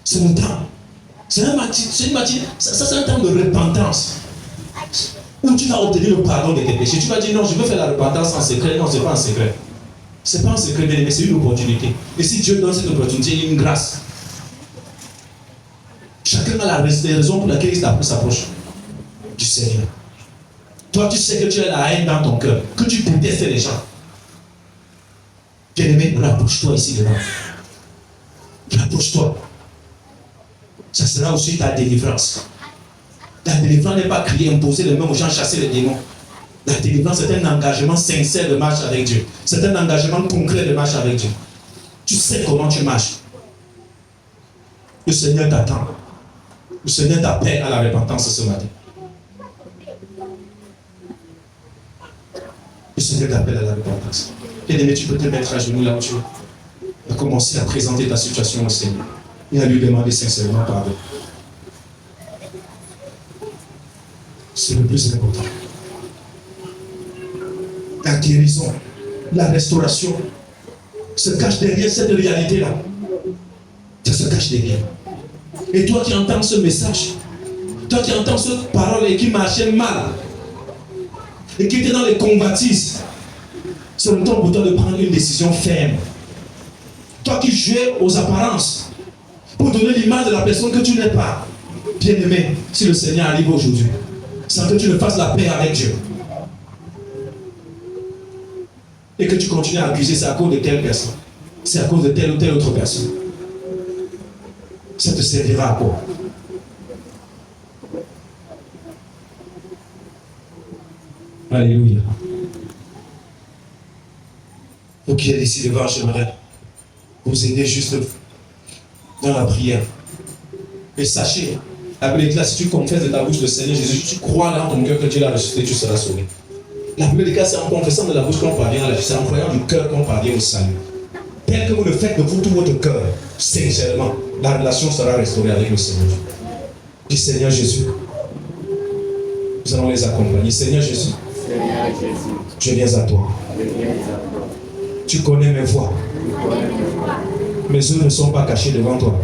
c'est un temps. C'est un temps de repentance. Où tu vas obtenir le pardon de tes péchés. Tu vas dire non, je veux faire la repentance en secret. Non, ce n'est pas en secret. Ce n'est pas en secret, mais c'est une opportunité. Et si Dieu donne cette opportunité, il y a une grâce. Chacun a la raison pour laquelle il s'approche du Seigneur. Toi, tu sais que tu as la haine dans ton cœur, que tu détestes les gens. Bien-aimé, rapproche-toi ici devant. Rapproche-toi. Ça sera aussi ta délivrance. La délivrance n'est pas crier, imposer les mains aux gens, chasser les démons. La délivrance, c'est un engagement sincère de marche avec Dieu. C'est un engagement concret de marche avec Dieu. Tu sais comment tu marches. Le Seigneur t'attend. Le Seigneur t'appelle à la repentance ce matin. Le Seigneur t'appelle à la repentance. Bien-aimé, tu peux te mettre à genoux là où tu es. À commencer à présenter ta situation au Seigneur. Et à lui demander sincèrement pardon. C'est le plus important. La guérison, la restauration se cache derrière cette réalité-là. Ça se cache derrière. Et toi qui entends ce message, toi qui entends cette parole et qui marchait mal, et qui était dans les convoitises, c'est le temps pour toi de prendre une décision ferme. Toi qui jouais aux apparences, pour donner l'image de la personne que tu n'es pas. Bien-aimé, si le Seigneur arrive aujourd'hui, sans que tu ne fasses la paix avec Dieu, et que tu continues à accuser, c'est à cause de telle personne, c'est à cause de telle ou telle autre personne, ça te servira à quoi? Alléluia. Vous qui êtes ici devant, j'aimerais vous aider juste dans la prière. Et sachez, la Bible dit là, si tu confesses de ta bouche le Seigneur Jésus, tu crois dans ton cœur que Dieu l'a ressuscité, tu seras sauvé. La Bible dit que c'est en confessant de la bouche qu'on parvient à la vie, c'est en croyant du cœur qu'on parvient au salut. Tel que vous le faites de tout votre cœur, sincèrement, la relation sera restaurée avec le Seigneur. Dis Seigneur Jésus, nous allons les accompagner. Seigneur Jésus, je viens à toi. Tu connais mes voies. Mes œuvres ne sont pas cachées devant toi.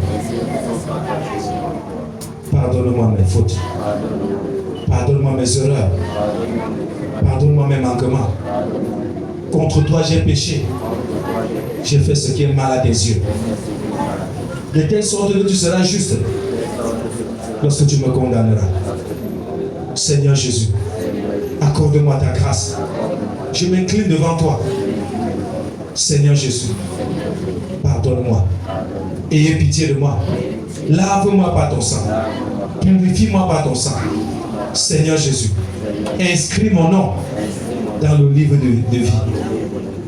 Pardonne-moi mes fautes. Pardonne-moi mes erreurs. Pardonne-moi mes manquements. Contre toi j'ai péché. J'ai fait ce qui est mal à tes yeux. De telle sorte que tu seras juste lorsque tu me condamneras. Seigneur Jésus, accorde-moi ta grâce. Je m'incline devant toi. Seigneur Jésus, pardonne-moi. Ayez pitié de moi. Lave-moi par ton sang. Purifie-moi par ton sang. Seigneur Jésus, inscris mon nom dans le livre de vie.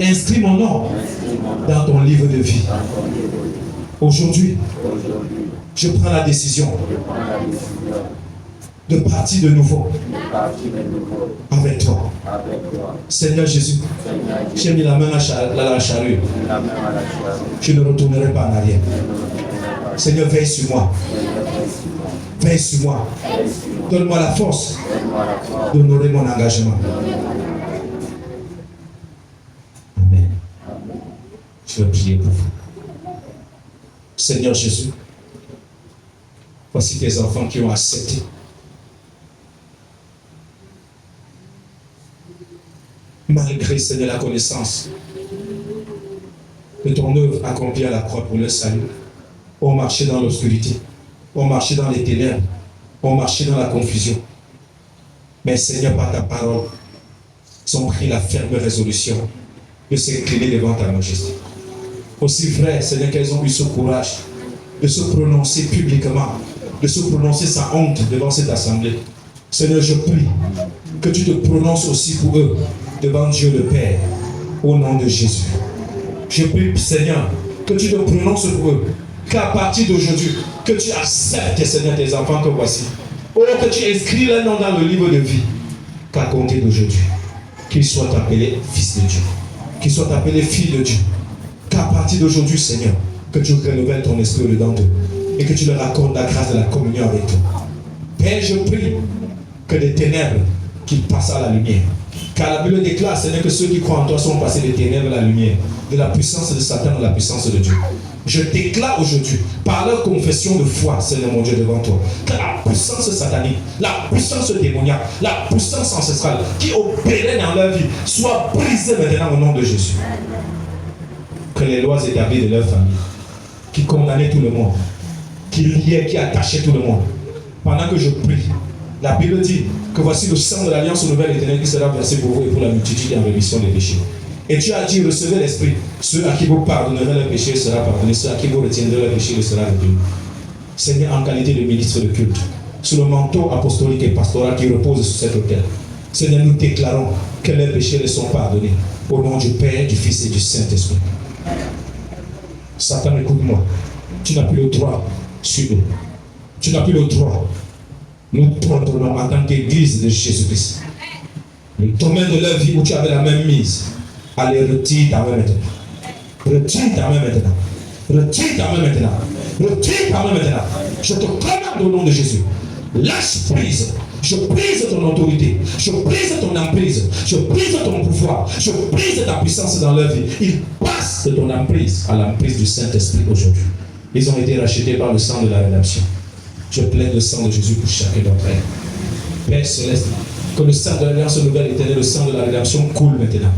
Inscris mon nom dans ton livre de vie. Aujourd'hui, je prends la décision de partir de nouveau avec toi. Seigneur Jésus, j'ai mis la main à la charrue. Je ne retournerai pas en arrière. Seigneur, veille sur moi. Veille sur moi. Donne-moi la force d'honorer mon engagement. Amen. Je vais prier pour vous. Seigneur Jésus, voici tes enfants qui ont accepté malgré, Seigneur, la connaissance de ton œuvre accomplie à la croix pour le salut, ont marché dans l'obscurité, ont marché dans les ténèbres, ont marché dans la confusion. Mais Seigneur, par ta parole, ils ont pris la ferme résolution de s'incliner devant ta majesté. Aussi vrai, Seigneur, qu'elles ont eu ce courage de se prononcer publiquement, de se prononcer sans honte devant cette assemblée. Seigneur, je prie que tu te prononces aussi pour eux devant Dieu le Père, au nom de Jésus. Je prie, Seigneur, que tu te prononces pour eux, qu'à partir d'aujourd'hui, que tu acceptes, Seigneur, tes enfants que voici. Oh, que tu inscris leur nom dans le livre de vie, qu'à compter d'aujourd'hui, qu'ils soient appelés fils de Dieu, qu'ils soient appelés filles de Dieu, qu'à partir d'aujourd'hui, Seigneur, que tu renouvelles ton esprit dedans d'eux et que tu leur accordes la grâce de la communion avec toi. Père, je prie que des ténèbres qu'ils passent à la lumière. Car la Bible déclare, Seigneur, que ceux qui croient en toi sont passés des ténèbres à la lumière, de la puissance de Satan à la puissance de Dieu. Je déclare aujourd'hui, par leur confession de foi, Seigneur mon Dieu, devant toi, que la puissance satanique, la puissance démoniaque, la puissance ancestrale qui opérait dans leur vie soit brisée maintenant au nom de Jésus. Que les lois établies de leur famille, qui condamnaient tout le monde, qui liaient, qui attachaient tout le monde, pendant que je prie, la Bible dit que voici le sang de l'alliance nouvelle éternelle qui sera versé pour vous et pour la multitude en rémission des péchés. Et tu as dit, recevez l'Esprit. Ceux à qui vous pardonnerez leurs péchés sera pardonné. Ceux à qui vous retiendrez leurs péchés sera retenu. Seigneur, en qualité de ministre de culte, sous le manteau apostolique et pastoral qui repose sur cet autel, Seigneur, nous déclarons que leurs péchés les sont pardonnés. Au nom du Père, du Fils et du Saint-Esprit. Satan, écoute-moi. Tu n'as plus le droit sur eux. Tu n'as plus le droit. Nous t'ordonnons en tant qu'Église de Jésus-Christ. Le domaine de leur vie où tu avais la même mise, allez, retire ta main maintenant. Retire ta main maintenant. Retire ta main maintenant. Retire ta main maintenant. Je te commande au nom de Jésus. Lâche prise. Je brise ton autorité. Je brise ton emprise. Je brise ton pouvoir. Je brise ta puissance dans leur vie. Ils passent de ton emprise à l'emprise du Saint-Esprit aujourd'hui. Ils ont été rachetés par le sang de la rédemption. Je plains le sang de Jésus pour chacun d'entre eux. Père Céleste, que le sang de l'alliance nouvelle éternelle, le sang de la rédemption coule maintenant.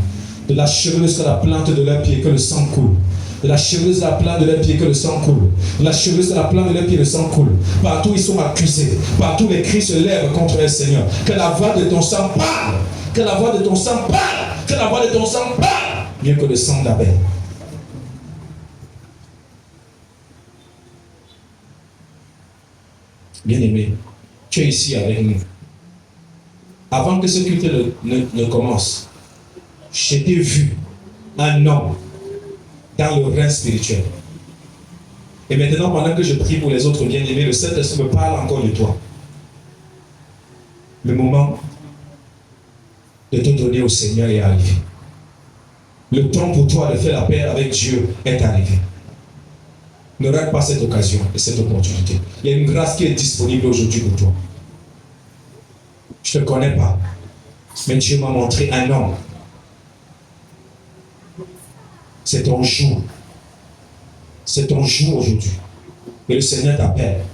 De la chevelure jusqu'à la plante de leurs pieds, que le sang coule. De la chevelure jusqu'à la plante de leurs pieds, que le sang coule. De la chevelure jusqu'à la plante de leurs pieds, le sang coule. Partout ils sont accusés. Partout les cris se lèvent contre le Seigneur. Que la voix de ton sang parle. Que la voix de ton sang parle. Que la voix de ton sang parle. Mieux que le sang d'Abel. Bien-aimé, tu es ici avec nous. Avant que ce culte ne commence, j'étais vu un homme dans le règne spirituel. Et maintenant, pendant que je prie pour les autres bien-aimés, le Saint-Esprit me parle encore de toi. Le moment de te donner au Seigneur est arrivé. Le temps pour toi de faire la paix avec Dieu est arrivé. Ne rate pas cette occasion et cette opportunité. Il y a une grâce qui est disponible aujourd'hui pour toi. Je ne te connais pas, mais Dieu m'a montré un homme. C'est ton jour. C'est ton jour aujourd'hui. Et le Seigneur t'appelle.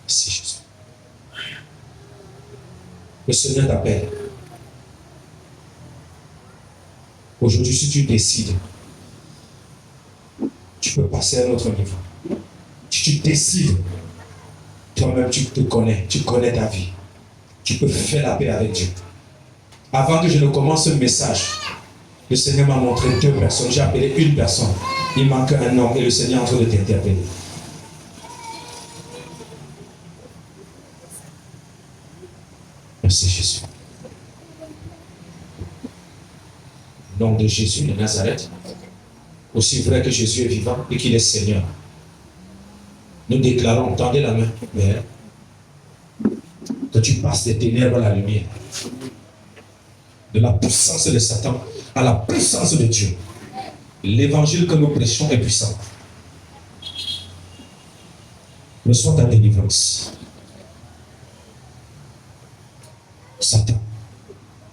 Merci Jésus. Le Seigneur t'appelle. Aujourd'hui, si tu décides, tu peux passer à un autre niveau. Si tu décides, toi-même tu te connais, tu connais ta vie. Tu peux faire la paix avec Dieu. Avant que je ne commence ce message, le Seigneur m'a montré 2 personnes. J'ai appelé une personne. Il manque un homme et le Seigneur est en train de t'interpeller. Merci Jésus. Au nom de Jésus de Nazareth, aussi vrai que Jésus est vivant et qu'il est Seigneur, nous déclarons, tendez la main, Père, que tu passes des ténèbres à la lumière, de la puissance de Satan à la puissance de Dieu. L'évangile que nous prêchons est puissant. Reçois ta délivrance. Satan,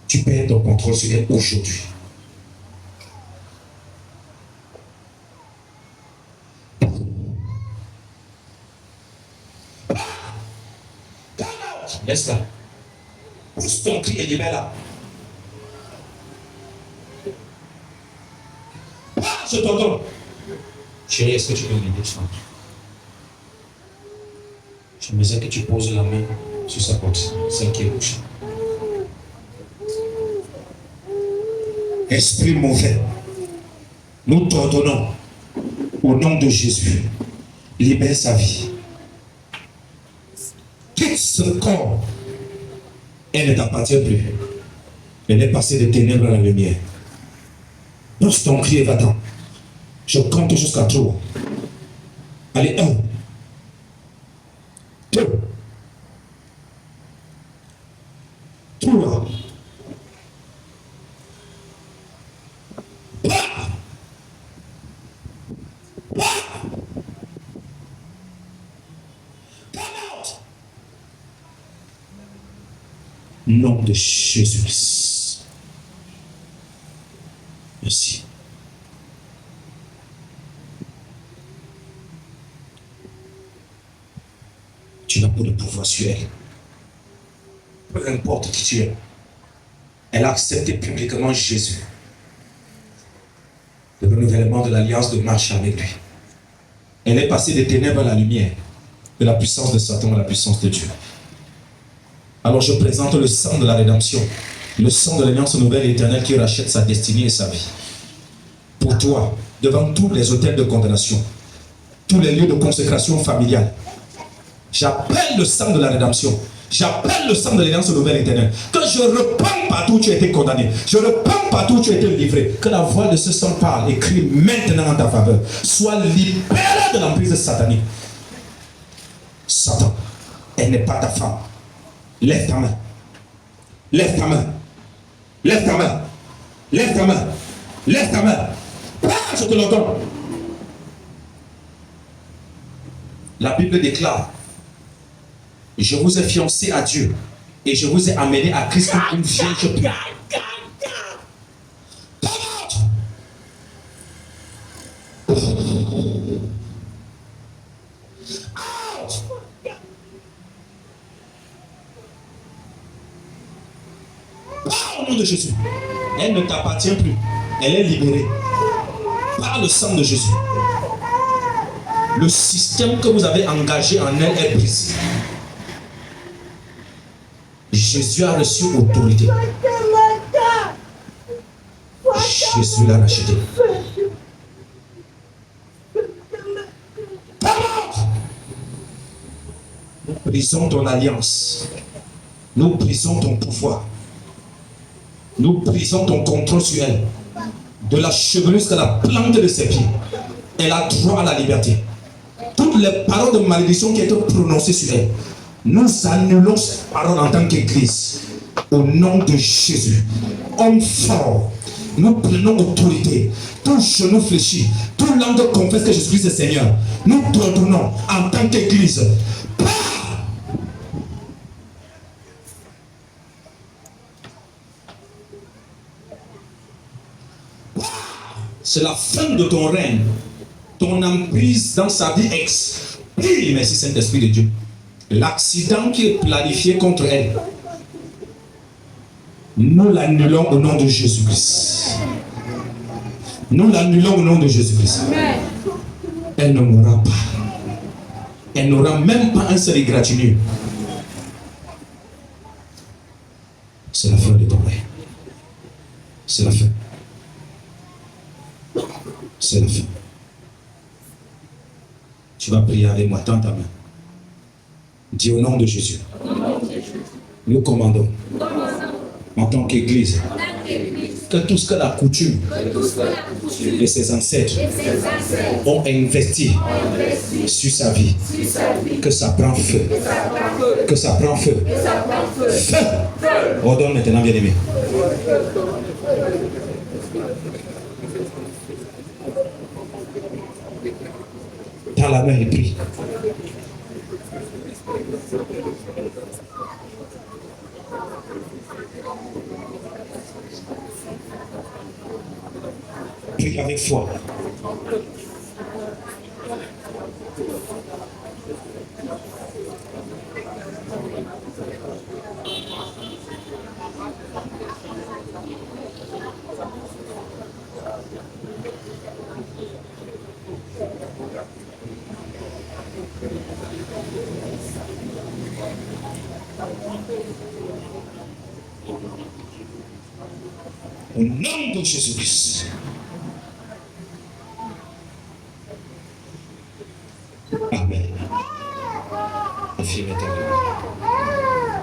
tu perds ton contrôle sur elle aujourd'hui. Laisse-la. Pousse ton cri et libère-la. Je t'entends. Chérie, est-ce que tu peux m'aider? Je me disais que tu poses la main sur sa porte, celle qui est rouge. Esprit mauvais, nous t'ordonnons, au nom de Jésus, libère sa vie. Quitte ce corps. Elle ne t'appartient plus. Elle est passée de ténèbres à la lumière. Pousse ton cri et va-t'en. Je compte jusqu'à 3. Allez, 1, 2, 3. Nom de Jésus-Christ. Merci. Tu n'as pas de pouvoir sur elle. Peu importe qui tu es. Elle a accepté publiquement Jésus. Le renouvellement de l'alliance de marche avec lui. Elle est passée des ténèbres à la lumière, de la puissance de Satan à la puissance de Dieu. Alors je présente le sang de la rédemption, le sang de l'alliance nouvelle et éternelle qui rachète sa destinée et sa vie. Pour toi, devant tous les hôtels de condamnation, tous les lieux de consécration familiale, j'appelle le sang de la rédemption, j'appelle le sang de l'alliance nouvelle et éternelle, que je reprends partout où tu as été condamné, je reprends partout où tu as été livré, que la voix de ce sang parle et crie maintenant en ta faveur. Sois libéré de l'emprise satanique. Satan, elle n'est pas ta femme. Lève ta main. Lève ta main. Lève ta main. Lève ta main. Lève ta main. Ah, je te l'entends. La Bible déclare: je vous ai fiancé à Dieu et je vous ai amené à Christ comme une vierge pure. Au nom de Jésus, elle ne t'appartient plus. Elle est libérée par le sang de Jésus. Le système que vous avez engagé en elle est brisé. Jésus a reçu autorité. Jésus l'a racheté. Nous brisons ton alliance. Nous brisons ton pouvoir. Nous brisons ton contrôle sur elle. De la chevelure jusqu'à la plante de ses pieds. Elle a droit à la liberté. Toutes les paroles de malédiction qui ont été prononcées sur elle, nous annulons ces paroles en tant qu'Église. Au nom de Jésus. Homme fort, nous prenons autorité. Tout genou fléchit, tout langue confesse que Jésus-Christ est Seigneur. Nous t'ordonnons en tant qu'Église. C'est la fin de ton règne. Ton emprise dans sa vie expire. Merci Saint-Esprit de Dieu. L'accident qui est planifié contre elle, nous l'annulons au nom de Jésus-Christ. Nous l'annulons au nom de Jésus-Christ. Elle ne mourra pas. Elle n'aura même pas un seul égratignure. C'est la fin de ton règne. C'est la fin. C'est la fin. Tu vas prier avec moi, tends ta main. Dis au nom de Jésus. Nous commandons en tant qu'Église que tout ce que la coutume de ses ancêtres ont investi sur sa vie, que ça prend feu. Que ça prend feu. Feu. Ordonne maintenant, bien-aimé. Dans la main et prie. Prie avec foi. Au nom de Jésus-Christ. Amen. Fille maintenant,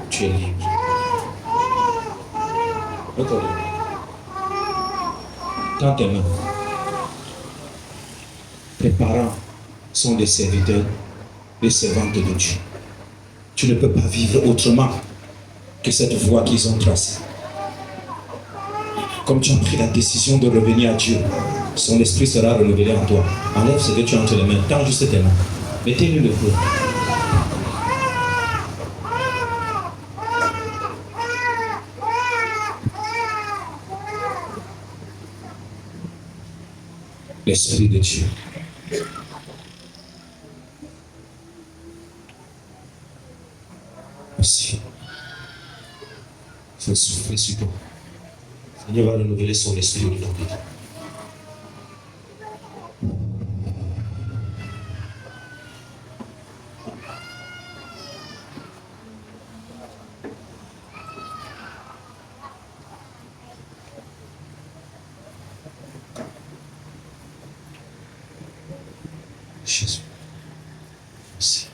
tu es libre. Regarde. Tends tes mains. Tes parents sont des serviteurs, des servantes de Dieu. Tu ne peux pas vivre autrement que cette voie qu'ils ont tracée. Comme tu as pris la décision de revenir à Dieu, son esprit sera renouvelé en toi. Enlève ce que tu as entre les mains, tends juste tes mains. Mettez-lui le feu. L'Esprit de Dieu. Merci. Il faut souffler sur toi. Le Seigneur va renouveler son esprit au nom de Dieu. Jésus. Merci.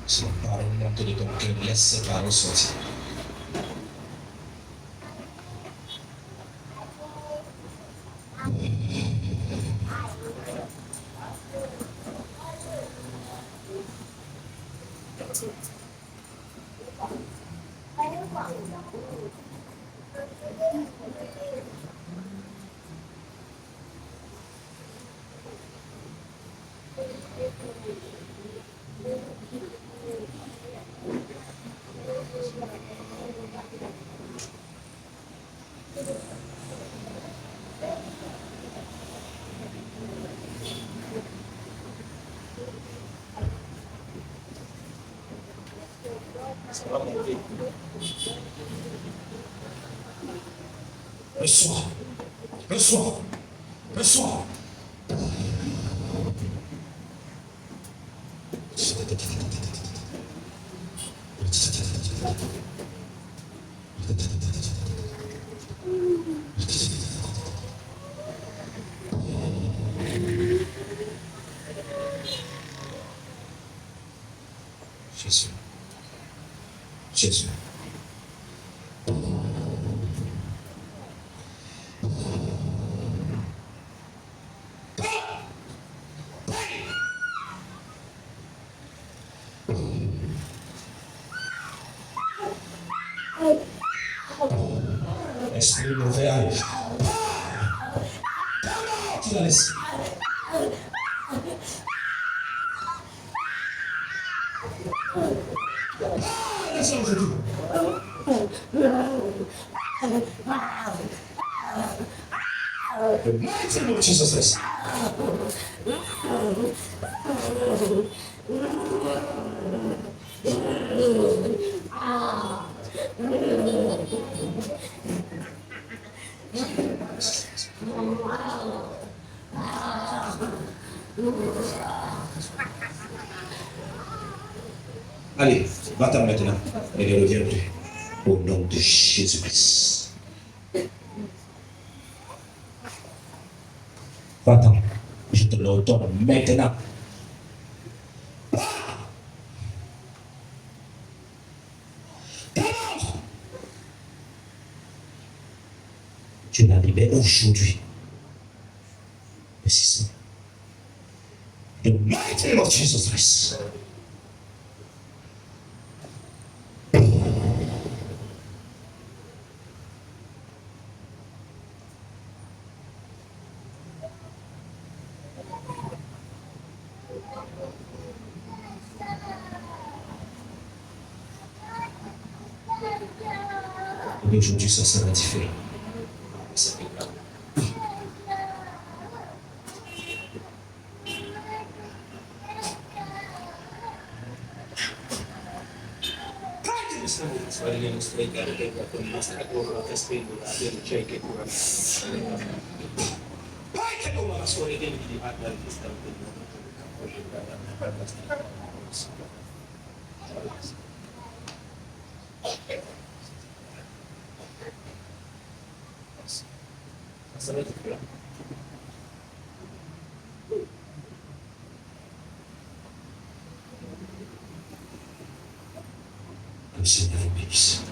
C'est la parole montée de ton cœur. Laisse ces paroles sortir. Ça va monter. Reçois. Reçois. Reçois. Jésus. Jésus. Esprit mauvais, tu la laisses. Laisse-la aujourd'hui. The mighty name of Jesus Christ. Allez, va-t'en maintenant et ne reviens plus. Au nom de Jésus-Christ. Va-t'en. Je te l'ordonne maintenant. Tu la libères aujourd'hui. Merci Seigneur. The mighty name of Jesus Christ. Et aujourd'hui, ça sera différent. Ça va être là. Le Seigneur vous bénisse.